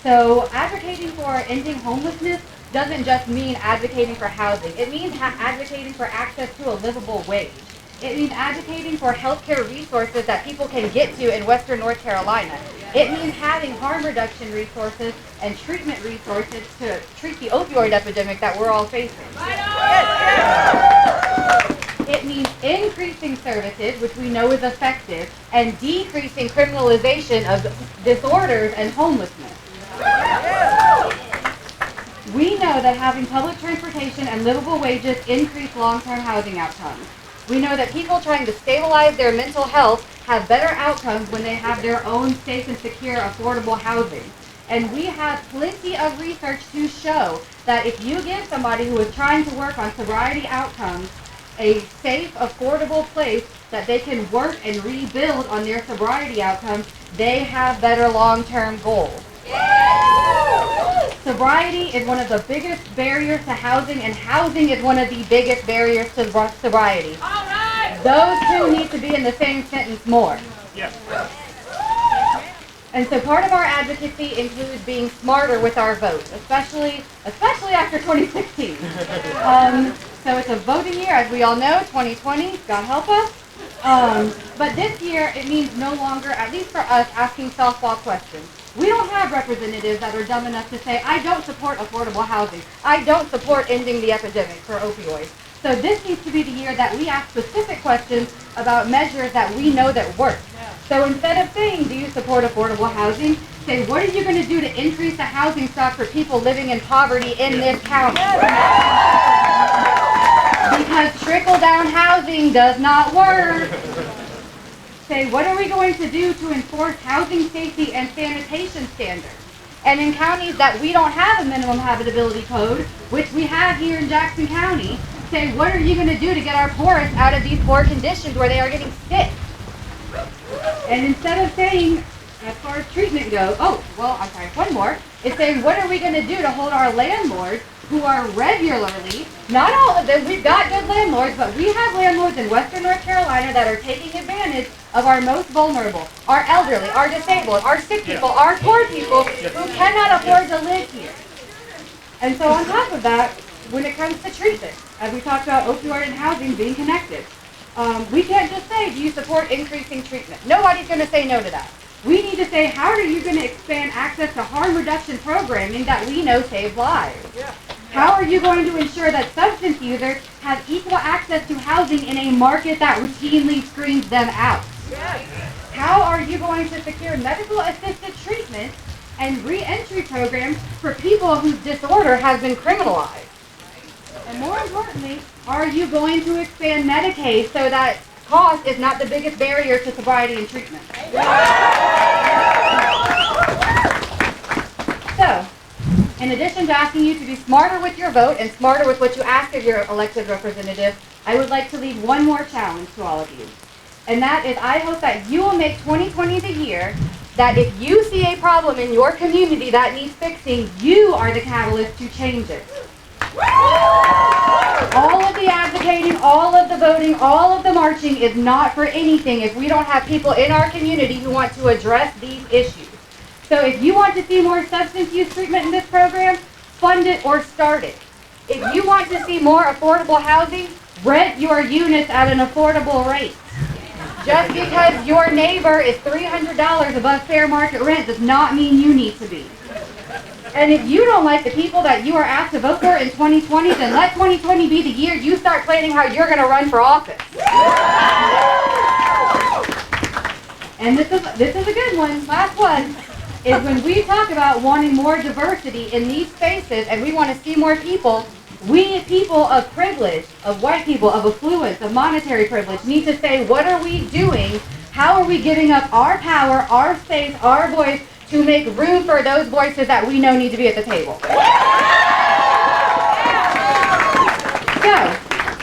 So advocating for ending homelessness doesn't just mean advocating for housing. It means advocating for access to a livable wage. It means advocating for healthcare resources that people can get to in Western North Carolina. It means having harm reduction resources and treatment resources to treat the opioid epidemic that we're all facing. It means increasing services, which we know is effective, and decreasing criminalization of disorders and homelessness. We know that having public transportation and livable wages increase long-term housing outcomes. We know that people trying to stabilize their mental health have better outcomes when they have their own safe and secure, affordable housing. And we have plenty of research to show that if you give somebody who is trying to work on sobriety outcomes a safe, affordable place that they can work and rebuild on their sobriety outcomes, they have better long-term goals. Sobriety is one of the biggest barriers to housing, and housing is one of the biggest barriers to sobriety. Those two need to be in the same sentence more. And so part of our advocacy includes being smarter with our votes, especially after 2016. So it's a voting year, as we all know, 2020, God help us. But this year, it means no longer, at least for us, asking softball questions. We don't have representatives that are dumb enough to say, I don't support affordable housing. I don't support ending the epidemic for opioids. So this needs to be the year that we ask specific questions about measures that we know that work. So instead of saying, do you support affordable housing, say, what are you going to do to increase the housing stock for people living in poverty in this county? Because trickle-down housing does not work. Say, what are we going to do to enforce housing safety and sanitation standards? And in counties that we don't have a minimum habitability code, which we have here in Jackson County, say, what are you going to do to get our poorest out of these poor conditions where they are getting sick? And instead of saying, as far as treatment goes, one more, it's saying, what are we going to do to hold our landlords who are regularly, not all of them, we've got good landlords, but we have landlords in Western North Carolina that are taking advantage of our most vulnerable, our elderly, our disabled, our sick people, our poor people who cannot afford to live here. And so on top of that, when it comes to treatment, as we talked about opioid and housing being connected, we can't just say, do you support increasing treatment? Nobody's going to say no to that. We need to say, how are you going to expand access to harm reduction programming that we know saves lives? How are you going to ensure that substance users have equal access to housing in a market that routinely screens them out? How are you going to secure medical assisted treatment and re-entry programs for people whose disorder has been criminalized? And more importantly, are you going to expand Medicaid so that cost is not the biggest barrier to sobriety and treatment? So, in addition to asking you to be smarter with your vote and smarter with what you ask of your elected representative, I would like to leave one more challenge to all of you. And that is, I hope that you will make 2020 the year that if you see a problem in your community that needs fixing, you are the catalyst to change it. All of the advocating, all of the voting, all of the marching is not for anything if we don't have people in our community who want to address these issues. So if you want to see more substance use treatment in this program, fund it or start it. If you want to see more affordable housing, rent your units at an affordable rate. Just because your neighbor is $300 above fair market rent does not mean you need to be. And if you don't like the people that you are asked to vote for in 2020, then let 2020 be the year you start planning how you're going to run for office. And this is a good one, last one, is when we talk about wanting more diversity in these spaces and we want to see more people, we people of privilege, of white people, of affluence, of monetary privilege, need to say, what are we doing? How are we giving up our power, our space, our voice, to make room for those voices that we know need to be at the table? So,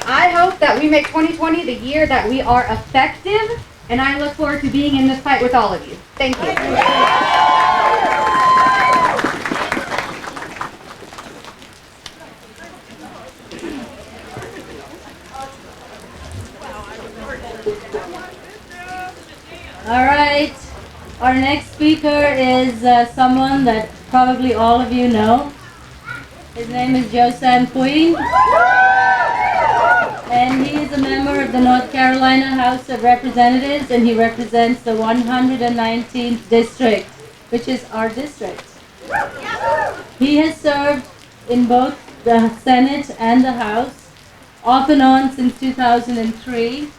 I hope that we make 2020 the year that we are effective, and I look forward to being in this fight with all of you. Thank you. All right. Our next speaker is someone that probably all of you know. His name is Joe Queen, and he is a member of the North Carolina House of Representatives, and he represents the 119th district, which is our district. He has served in both the Senate and the House, off and on since 2003.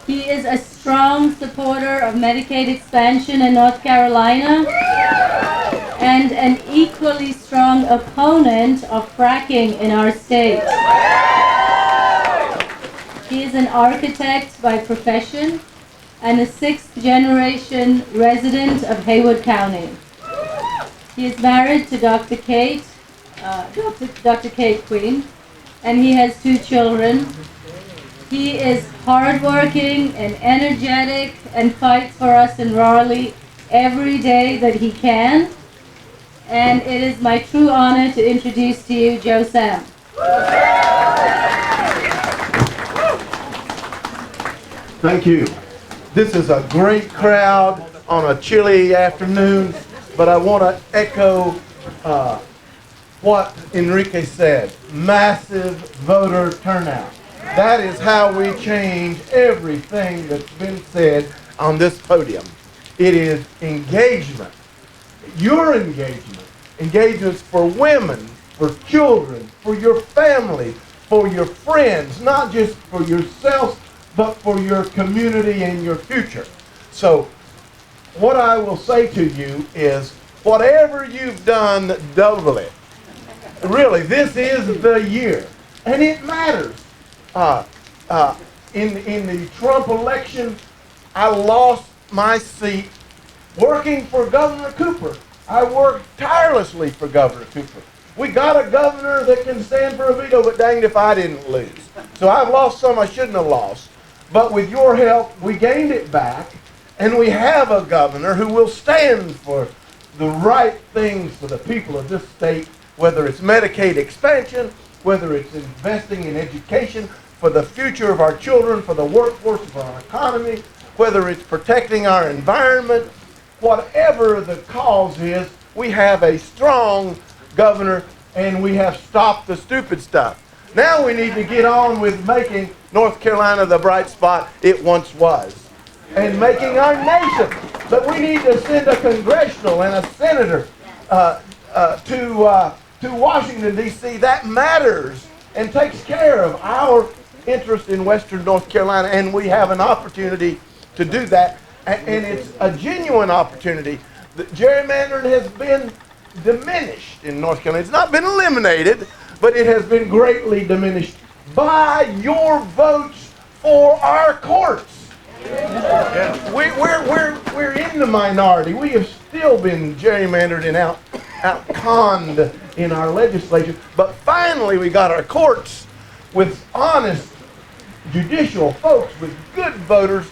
He is a strong supporter of Medicaid expansion in North Carolina and an equally strong opponent of fracking in our state. He is an architect by profession and a sixth-generation resident of Haywood County. He is married to Dr. Kate Queen, and he has 2 children. He is hardworking and energetic and fights for us in Raleigh every day that he can. And it is my true honor to introduce to you Joe Sam. Thank you. This is a great crowd on a chilly afternoon, but I want to echo what Enrique said. Massive voter turnout. That is how we change everything that's been said on this podium. It is engagement. Your engagement. Engagements for women, for children, for your family, for your friends, not just for yourself, but for your community and your future. So what I will say to you is, whatever you've done, double it. Really, this is the year, and it matters. In the Trump election, I lost my seat working for Governor Cooper. I worked tirelessly for Governor Cooper. We got a governor that can stand for a veto, but danged if I didn't lose. So I've lost some I shouldn't have lost. But with your help, we gained it back, and we have a governor who will stand for the right things for the people of this state, whether it's Medicaid expansion, whether it's investing in education for the future of our children, for the workforce of our economy, whether it's protecting our environment, whatever the cause is, we have a strong governor, and we have stopped the stupid stuff. Now we need to get on with making North Carolina the bright spot it once was, and making our nation. But we need to send a congressional and a senator to Washington, D.C. That matters and takes care of our interest in Western North Carolina, and we have an opportunity to do that, and it's a genuine opportunity. The gerrymandering has been diminished in North Carolina. It's not been eliminated, but it has been greatly diminished by your votes for our courts. We're in the minority. We have still been gerrymandered and out-conned in our legislature, but finally we got our courts with honest judicial folks, with good voters,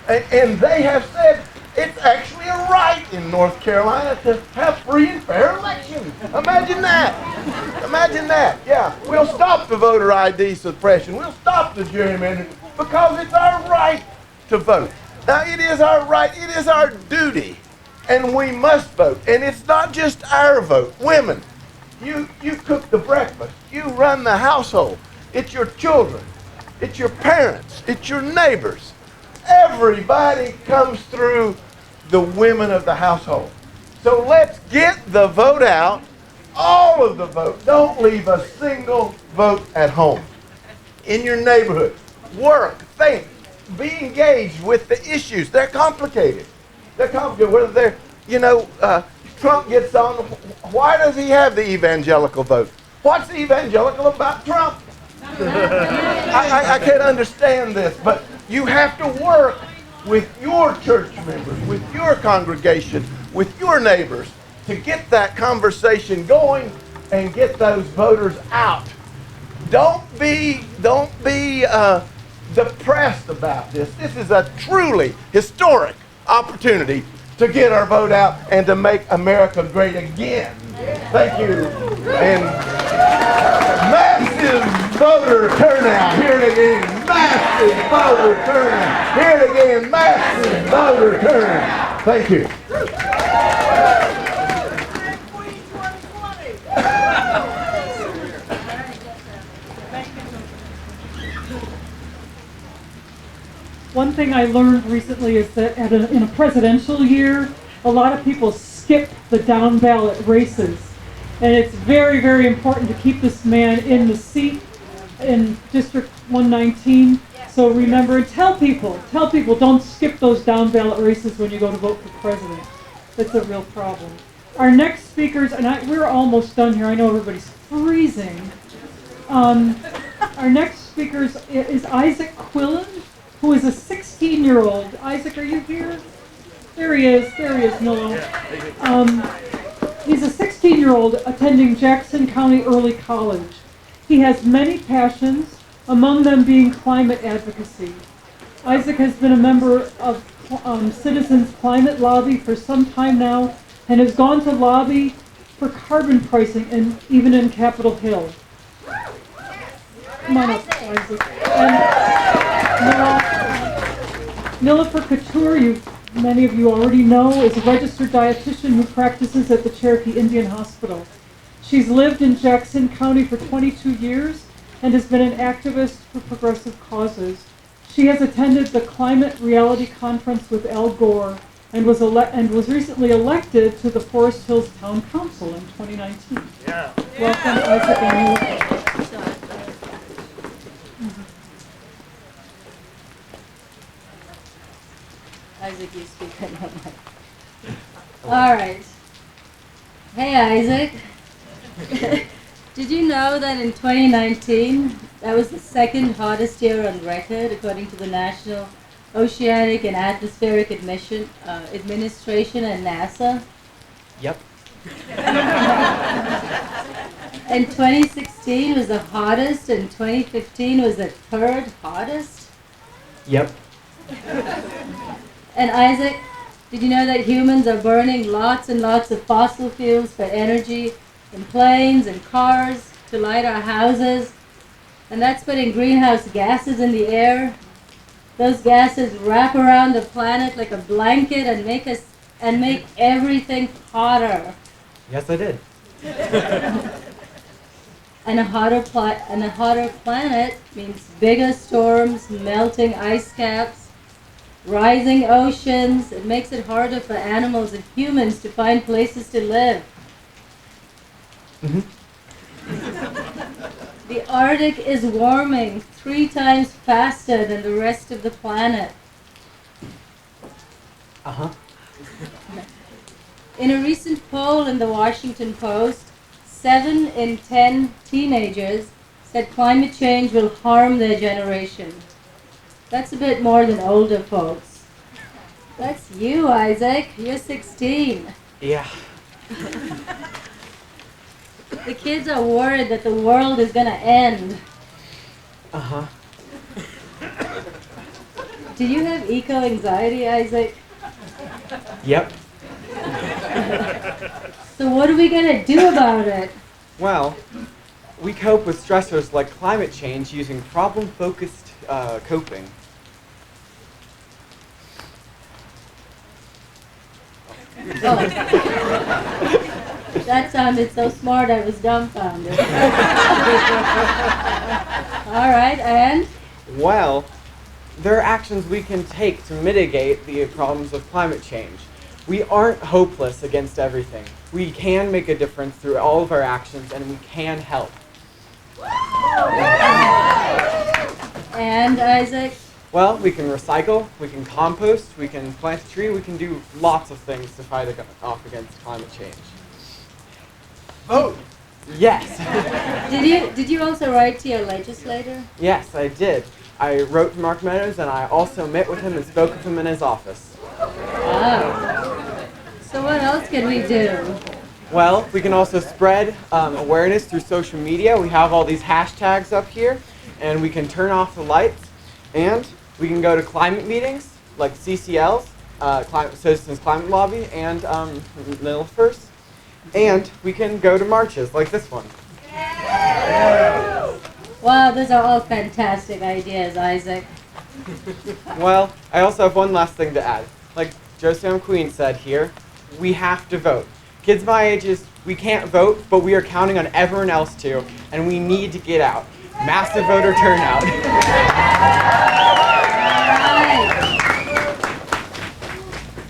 and they have said it's actually a right in North Carolina to have free and fair elections. Imagine that. Imagine that. Yeah, we'll stop the voter ID suppression. We'll stop the gerrymandering because it's our right to vote. Now, it is our right. It is our duty. And we must vote. And it's not just our vote. Women, you cook the breakfast. You run the household. It's your children. It's your parents. It's your neighbors. Everybody comes through the women of the household. So let's get the vote out, all of the vote. Don't leave a single vote at home. In your neighborhood, work, think, be engaged with the issues. They're complicated. They're complicated. Whether they're, Trump gets on, why does he have the evangelical vote? What's evangelical about Trump? I can't understand this, but you have to work with your church members, with your congregation, with your neighbors to get that conversation going and get those voters out. Don't be depressed about this. This is a truly historic opportunity to get our vote out and to make America great again. Thank you. And massive voter turnout. Hear it again. Massive voter turnout. Hear it again. Massive voter turnout. Thank you. One thing I learned recently is that in a presidential year, a lot of people skip the down ballot races. And it's very, very important to keep this man in the seat in District 119. So remember, and tell people, don't skip those down ballot races when you go to vote for president. That's a real problem. Our next speakers, and we're almost done here. I know everybody's freezing. Our next speaker is Isaac Quillen, who is a 16-year-old. Isaac, are you here? There he is, Noah. He's a 16-year-old attending Jackson County Early College. He has many passions, among them being climate advocacy. Isaac has been a member of Citizens Climate Lobby for some time now and has gone to lobby for carbon pricing and even in Capitol Hill. Come on up, Isaac. And Nilofer Couture, many of you already know, is a registered dietitian who practices at the Cherokee Indian Hospital. She's lived in Jackson County for 22 years and has been an activist for progressive causes. She has attended the Climate Reality Conference with Al Gore and was recently elected to the Forest Hills Town Council in 2019. Yeah. Welcome, Isaac and Nilofer. Isaac, you speak on the mic. All right. Hey, Isaac. Did you know that in 2019, that was the second hottest year on record, according to the National Oceanic and Atmospheric Administration and NASA? Yep. And 2016 was the hottest, and 2015 was the third hottest? Yep. And Isaac, did you know that humans are burning lots and lots of fossil fuels for energy in planes and cars to light our houses? And that's putting greenhouse gases in the air. Those gases wrap around the planet like a blanket and make everything hotter. Yes, I did. And a hotter planet means bigger storms, melting ice caps, rising oceans. It makes it harder for animals and humans to find places to live. Mm-hmm. The Arctic is warming 3 times faster than the rest of the planet. Uh-huh. In a recent poll in the Washington Post, 7 in 10 teenagers said climate change will harm their generation. That's a bit more than older folks. That's you, Isaac. You're 16. Yeah. The kids are worried that the world is going to end. Uh-huh. Do you have eco-anxiety, Isaac? Yep. So what are we going to do about it? Well, we cope with stressors like climate change using problem-focused coping. Oh. That sounded so smart, I was dumbfounded. All right, and? Well, there are actions we can take to mitigate the problems of climate change. We aren't hopeless against everything. We can make a difference through all of our actions, and we can help. And, Isaac? Well, we can recycle, we can compost, we can plant a tree, we can do lots of things to fight off against climate change. Vote. Yes. Did you also write to your legislator? Yes, I did. I wrote to Mark Meadows, and I also met with him and spoke with him in his office. Oh. So what else can we do? Well, we can also spread awareness through social media. We have all these hashtags up here, and we can turn off the lights, and we can go to climate meetings like CCL's, Citizens Climate Lobby, and Nilofer's, and we can go to marches like this one. Wow, those are all fantastic ideas, Isaac. Well, I also have one last thing to add. Like Joe Queen said here, we have to vote. Kids my ages, we can't vote, but we are counting on everyone else to, and we need to get out. Massive voter turnout.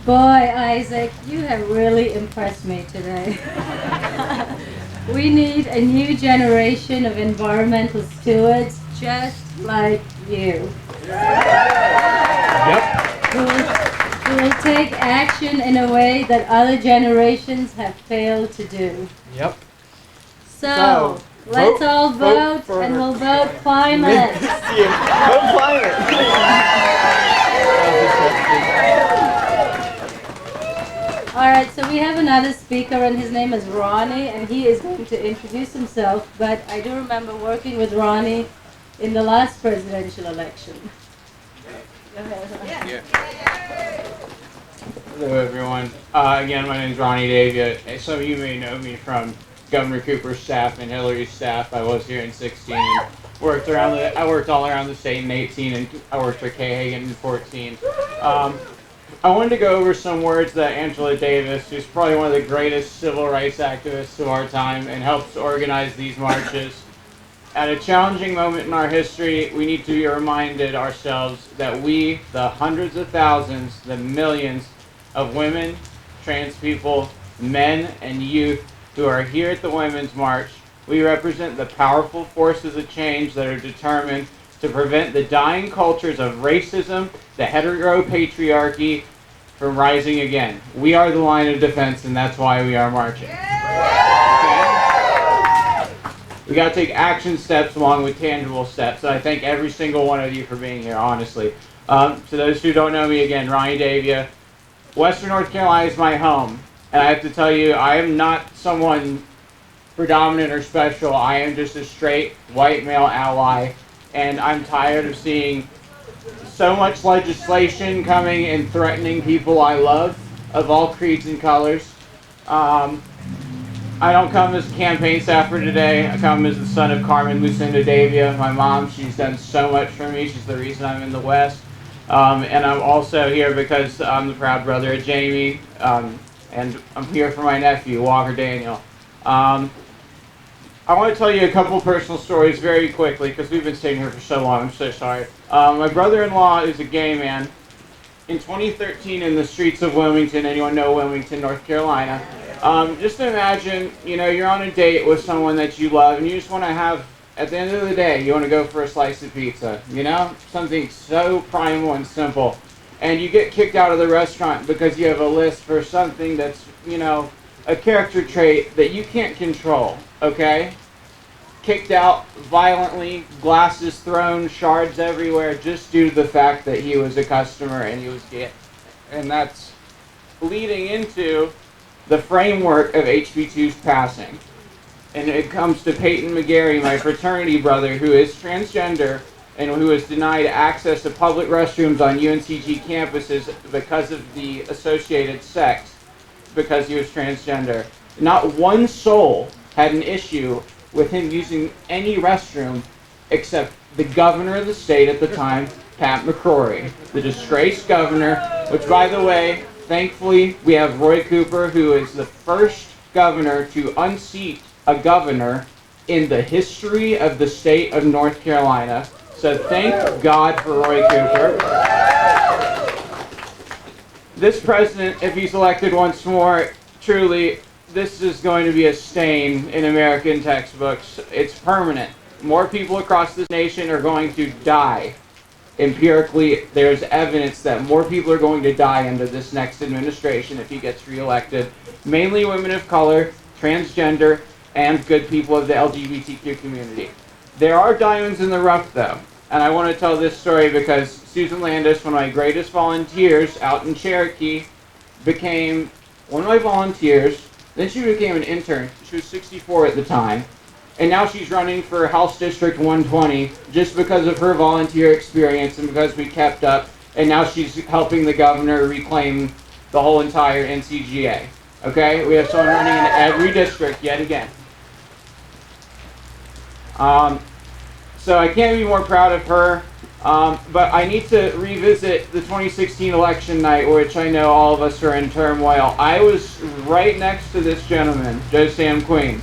Boy, Isaac, you have really impressed me today. We need a new generation of environmental stewards just like you. Yep. Who will take action in a way that other generations have failed to do. Yep. So let's all vote and we'll vote climate. Vote climate. All right, so we have another speaker, and his name is Ronnie, and he is going to introduce himself. But I do remember working with Ronnie in the last presidential election. Go ahead. Yeah. Hello, everyone. Again, my name is Ronnie Davia. Some of you may know me from Governor Cooper's staff and Hillary's staff. I was here in 16 and I worked all around the state in 18, and I worked for Kay Hagan in 14. I wanted to go over some words that Angela Davis, who's probably one of the greatest civil rights activists of our time and helps organize these marches. At a challenging moment in our history, we need to be reminded ourselves that we, the hundreds of thousands, the millions of women, trans people, men, and youth who are here at the Women's March, we represent the powerful forces of change that are determined to prevent the dying cultures of racism, the heteropatriarchy, from rising again. We are the line of defense, and that's why we are marching. We got to take action steps along with tangible steps. And I thank every single one of you for being here, honestly. To those who don't know me, again, Ronnie Davia. Western North Carolina is my home. And I have to tell you, I am not someone predominant or special. I am just a straight white male ally. And I'm tired of seeing so much legislation coming and threatening people I love of all creeds and colors. I don't come as a campaign staffer today. I come as the son of Carmen Lucinda Davia, my mom. She's done so much for me. She's the reason I'm in the West. And I'm also here because I'm the proud brother of Jamie. And I'm here for my nephew, Walker Daniel. I want to tell you a couple personal stories very quickly because we've been sitting here for so long. I'm so sorry. My brother-in-law is a gay man. In 2013, in the streets of Wilmington, anyone know Wilmington, North Carolina? Just imagine, you're on a date with someone that you love, and you just want to have, at the end of the day, you want to go for a slice of pizza, Something so primal and simple. And you get kicked out of the restaurant because you have a list for something that's, a character trait that you can't control, okay? Kicked out violently, glasses thrown, shards everywhere, just due to the fact that he was a customer and he was gay. And that's leading into the framework of HB2's passing. And it comes to Peyton McGarry, my fraternity brother, who is transgender and who was denied access to public restrooms on UNCG campuses because of the associated sex, because he was transgender. Not one soul had an issue with him using any restroom except the governor of the state at the time, Pat McCrory, the disgraced governor, which, by the way, thankfully, we have Roy Cooper, who is the first governor to unseat a governor in the history of the state of North Carolina. So thank God for Roy Cooper. This president, if he's elected once more, truly, this is going to be a stain in American textbooks. It's permanent. More people across this nation are going to die. Empirically, there's evidence that more people are going to die under this next administration if he gets reelected. Mainly women of color, transgender, and good people of the LGBTQ community. There are diamonds in the rough, though. And I want to tell this story because Susan Landis, one of my greatest volunteers out in Cherokee, became one of my volunteers. Then she became an intern. She was 64 at the time. And now she's running for House District 120 just because of her volunteer experience and because we kept up. And now she's helping the governor reclaim the whole entire NCGA. Okay? We have someone running in every district yet again. So I can't be more proud of her. But I need to revisit the 2016 election night, which I know all of us are in turmoil. I was right next to this gentleman, Joe Sam Queen.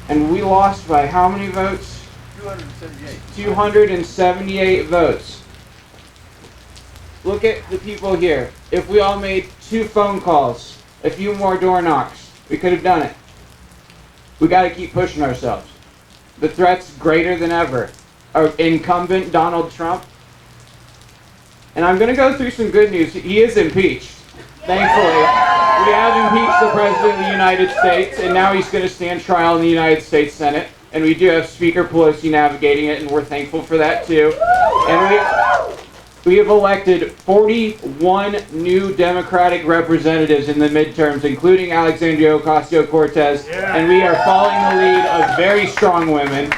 And we lost by how many votes? 278. 278 votes. Look at the people here. If we all made 2 phone calls, a few more door knocks, we could have done it. We got to keep pushing ourselves. The threat's greater than ever. Our incumbent Donald Trump. And I'm going to go through some good news. He is impeached, thankfully. We have impeached the President of the United States, and now he's going to stand trial in the United States Senate. And we do have Speaker Pelosi navigating it, and we're thankful for that too. And we have elected 41 new Democratic representatives in the midterms, including Alexandria Ocasio-Cortez. And we are following the lead of very strong women.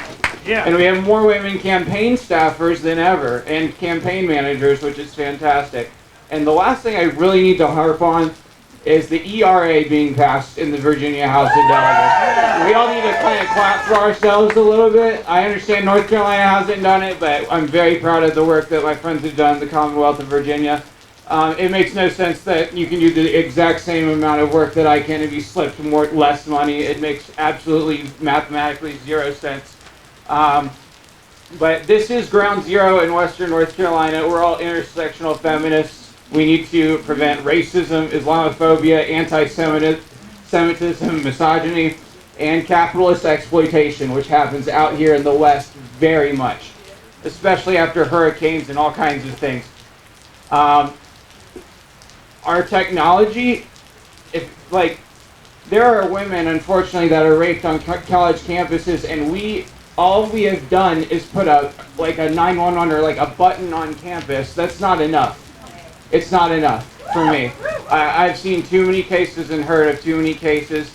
Yeah. And we have more women campaign staffers than ever, and campaign managers, which is fantastic. And the last thing I really need to harp on is the ERA being passed in the Virginia House of Delegates. We all need to kind of clap for ourselves a little bit. I understand North Carolina hasn't done it, but I'm very proud of the work that my friends have done in the Commonwealth of Virginia. It makes no sense that you can do the exact same amount of work that I can if you slipped less money. It makes absolutely mathematically zero sense. But this is ground zero in Western North Carolina. We're all intersectional feminists. We need to prevent racism, Islamophobia, anti-Semitism, misogyny, and capitalist exploitation, which happens out here in the West very much, especially after hurricanes and all kinds of things. Our technology, there are women, unfortunately, that are raped on college campuses, and all we have done is put a 911 or a button on campus. That's not enough. It's not enough for me. I've seen too many cases and heard of too many cases.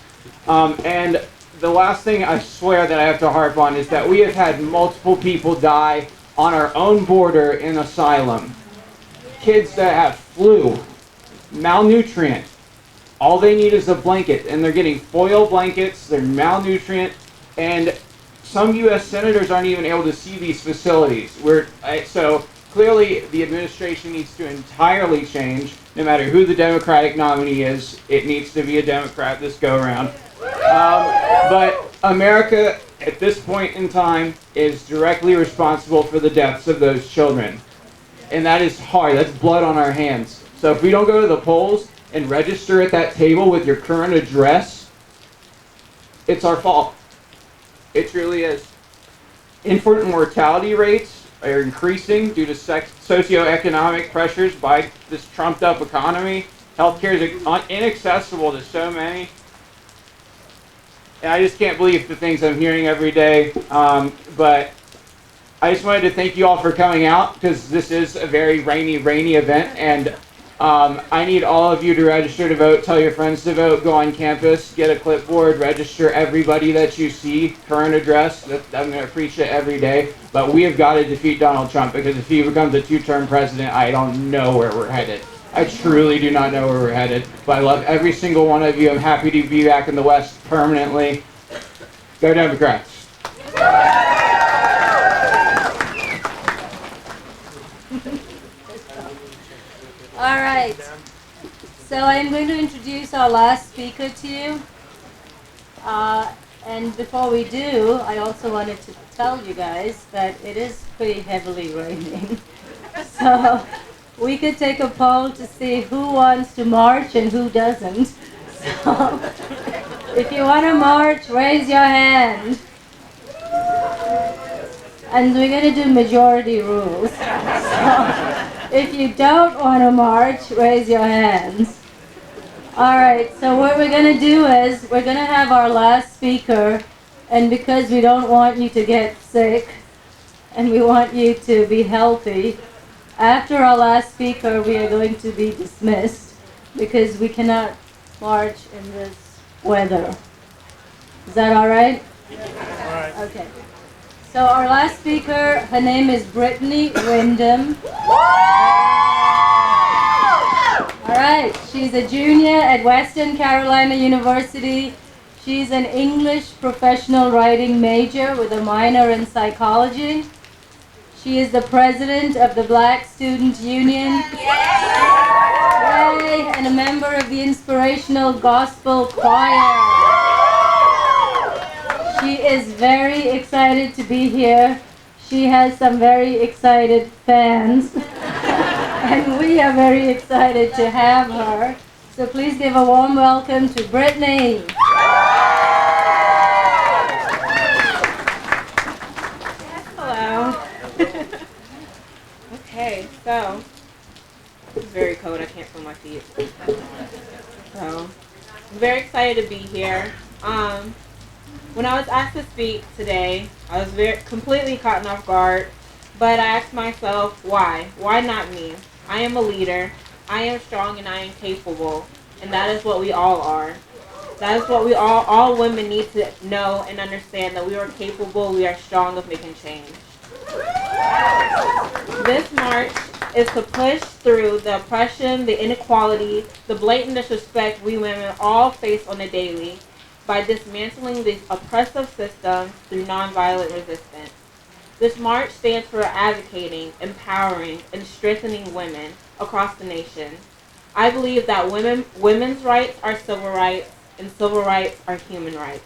And the last thing I swear that I have to harp on is that we have had multiple people die on our own border in asylum. Kids that have flu, malnutrient. All they need is a blanket, and they're getting foil blankets, they're malnutrient, and some U.S. senators aren't even able to see these facilities. So clearly the administration needs to entirely change. No matter who the Democratic nominee is, it needs to be a Democrat this go around. But America, at this point in time, is directly responsible for the deaths of those children. And that is hard. That's blood on our hands. So if we don't go to the polls and register at that table with your current address, it's our fault. It truly is. Infant mortality rates are increasing due to socioeconomic pressures by this trumped up economy. Healthcare is inaccessible to so many. And I just can't believe the things I'm hearing every day. But I just wanted to thank you all for coming out, because this is a very rainy event, and I need all of you to register to vote. Tell your friends to vote. Go on campus, get a clipboard, register everybody that you see, current address. I'm going to preach it every day. But we have got to defeat Donald Trump, because if he becomes a two-term president, I don't know where we're headed. I truly do not know where we're headed. But I love every single one of you. I'm happy to be back in the West permanently. Go Democrats. All right. So I'm going to introduce our last speaker to you. And before we do, I also wanted to tell you guys that it is pretty heavily raining. So we could take a poll to see who wants to march and who doesn't. So if you want to march, raise your hand. And we're going to do majority rules. So if you don't want to march, raise your hands. All right, so what we're going to do is we're going to have our last speaker, and because we don't want you to get sick and we want you to be healthy, after our last speaker we are going to be dismissed because we cannot march in this weather. Is that all right? All right. Okay. So our last speaker, her name is Brittany Wyndham. All right, she's a junior at Western Carolina University. She's an English professional writing major with a minor in psychology. She is the president of the Black Student Union. Yay! And a member of the Inspirational Gospel Choir. She is very excited to be here. She has some very excited fans. And we are very excited to have her. So please give a warm welcome to Brittany. Hello. Okay, so it's very cold. I can't feel my feet. So I'm very excited to be here. When I was asked to speak today, I was completely caught off guard. But I asked myself, why? Why not me? I am a leader. I am strong and I am capable. And that is what we all are. That is what we all women need to know and understand, that we are capable, we are strong of making change. This march is to push through the oppression, the inequality, the blatant disrespect we women all face on a daily by dismantling these oppressive systems through nonviolent resistance. This march stands for advocating, empowering, and strengthening women across the nation. I believe that women's rights are civil rights, and civil rights are human rights.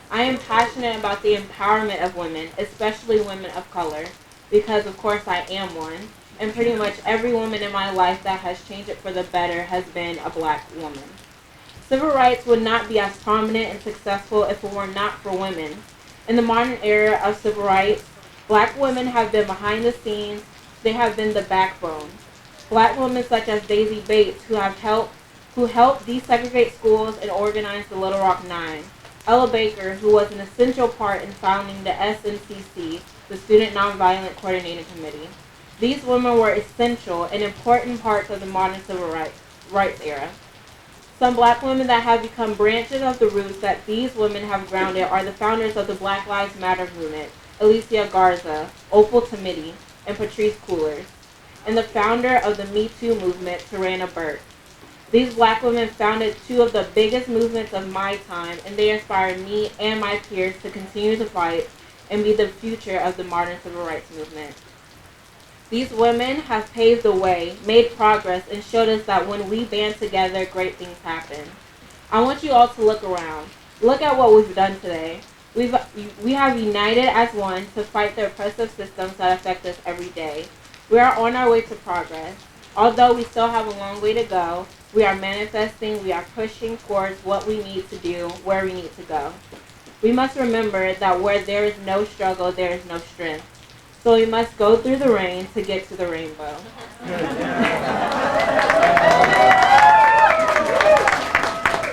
I am passionate about the empowerment of women, especially women of color, because of course I am one, and pretty much every woman in my life that has changed it for the better has been a black woman. Civil rights would not be as prominent and successful if it were not for women. In the modern era of civil rights, black women have been behind the scenes, they have been the backbone. Black women such as Daisy Bates, who helped desegregate schools and organize the Little Rock Nine. Ella Baker, who was an essential part in founding the SNCC, the Student Nonviolent Coordinating Committee. These women were essential and important parts of the modern civil rights era. Some black women that have become branches of the roots that these women have grounded are the founders of the Black Lives Matter movement, Alicia Garza, Opal Tometi, and Patrice Cullors, and the founder of the Me Too movement, Tarana Burke. These black women founded two of the biggest movements of my time, and they inspire me and my peers to continue to fight and be the future of the modern civil rights movement. These women have paved the way, made progress, and showed us that when we band together, great things happen. I want you all to look around. Look at what we've done today. We have united as one to fight the oppressive systems that affect us every day. We are on our way to progress. Although we still have a long way to go, we are manifesting, we are pushing towards what we need to do, where we need to go. We must remember that where there is no struggle, there is no strength. So we must go through the rain to get to the rainbow.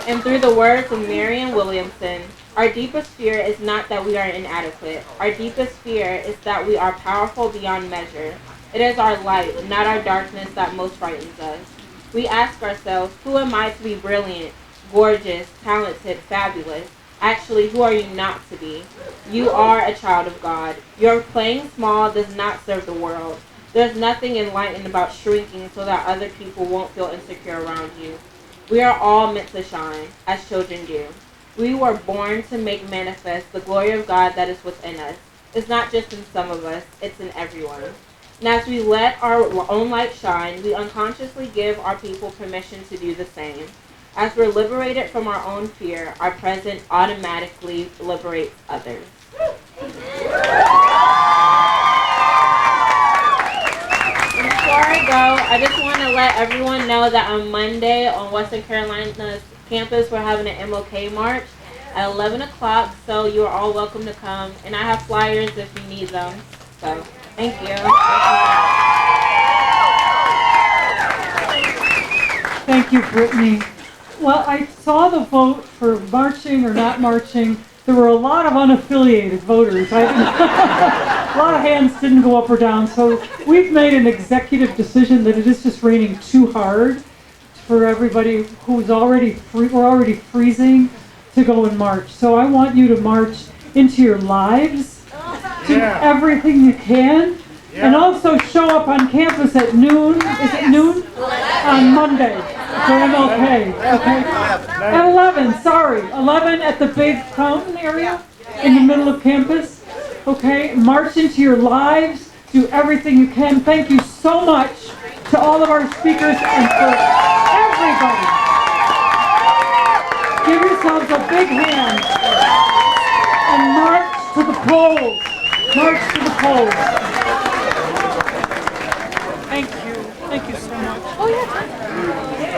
And through the words of Marianne Williamson, our deepest fear is not that we are inadequate. Our deepest fear is that we are powerful beyond measure. It is our light, not our darkness, that most frightens us. We ask ourselves, who am I to be brilliant, gorgeous, talented, fabulous? Actually, who are you not to be? You are a child of God. Your playing small does not serve the world. There's nothing enlightened about shrinking so that other people won't feel insecure around you. We are all meant to shine, as children do. We were born to make manifest the glory of God that is within us. It's not just in some of us, it's in everyone. And as we let our own light shine, we unconsciously give our people permission to do the same. As we're liberated from our own fear, our present automatically liberates others. Before I go, I just want to let everyone know that on Monday on Western Carolina's campus, we're having an MLK March at 11 o'clock, so you are all welcome to come. And I have flyers if you need them. So, thank you. Thank you, Brittany. Well, I saw the vote for marching or not marching. There were a lot of unaffiliated voters. A lot of hands didn't go up or down. So we've made an executive decision that it is just raining too hard for everybody who's already we're already freezing to go and march. So I want you to march into your lives, do everything you can, and also show up on campus at noon. Is it noon? On Monday for MLK. Okay. At 11, sorry. 11 at the big fountain area in the middle of campus. Okay. March into your lives. Do everything you can. Thank you so much to all of our speakers and for everybody. Give yourselves a big hand and march to the polls. March to the polls. Thank you. Thank you so much.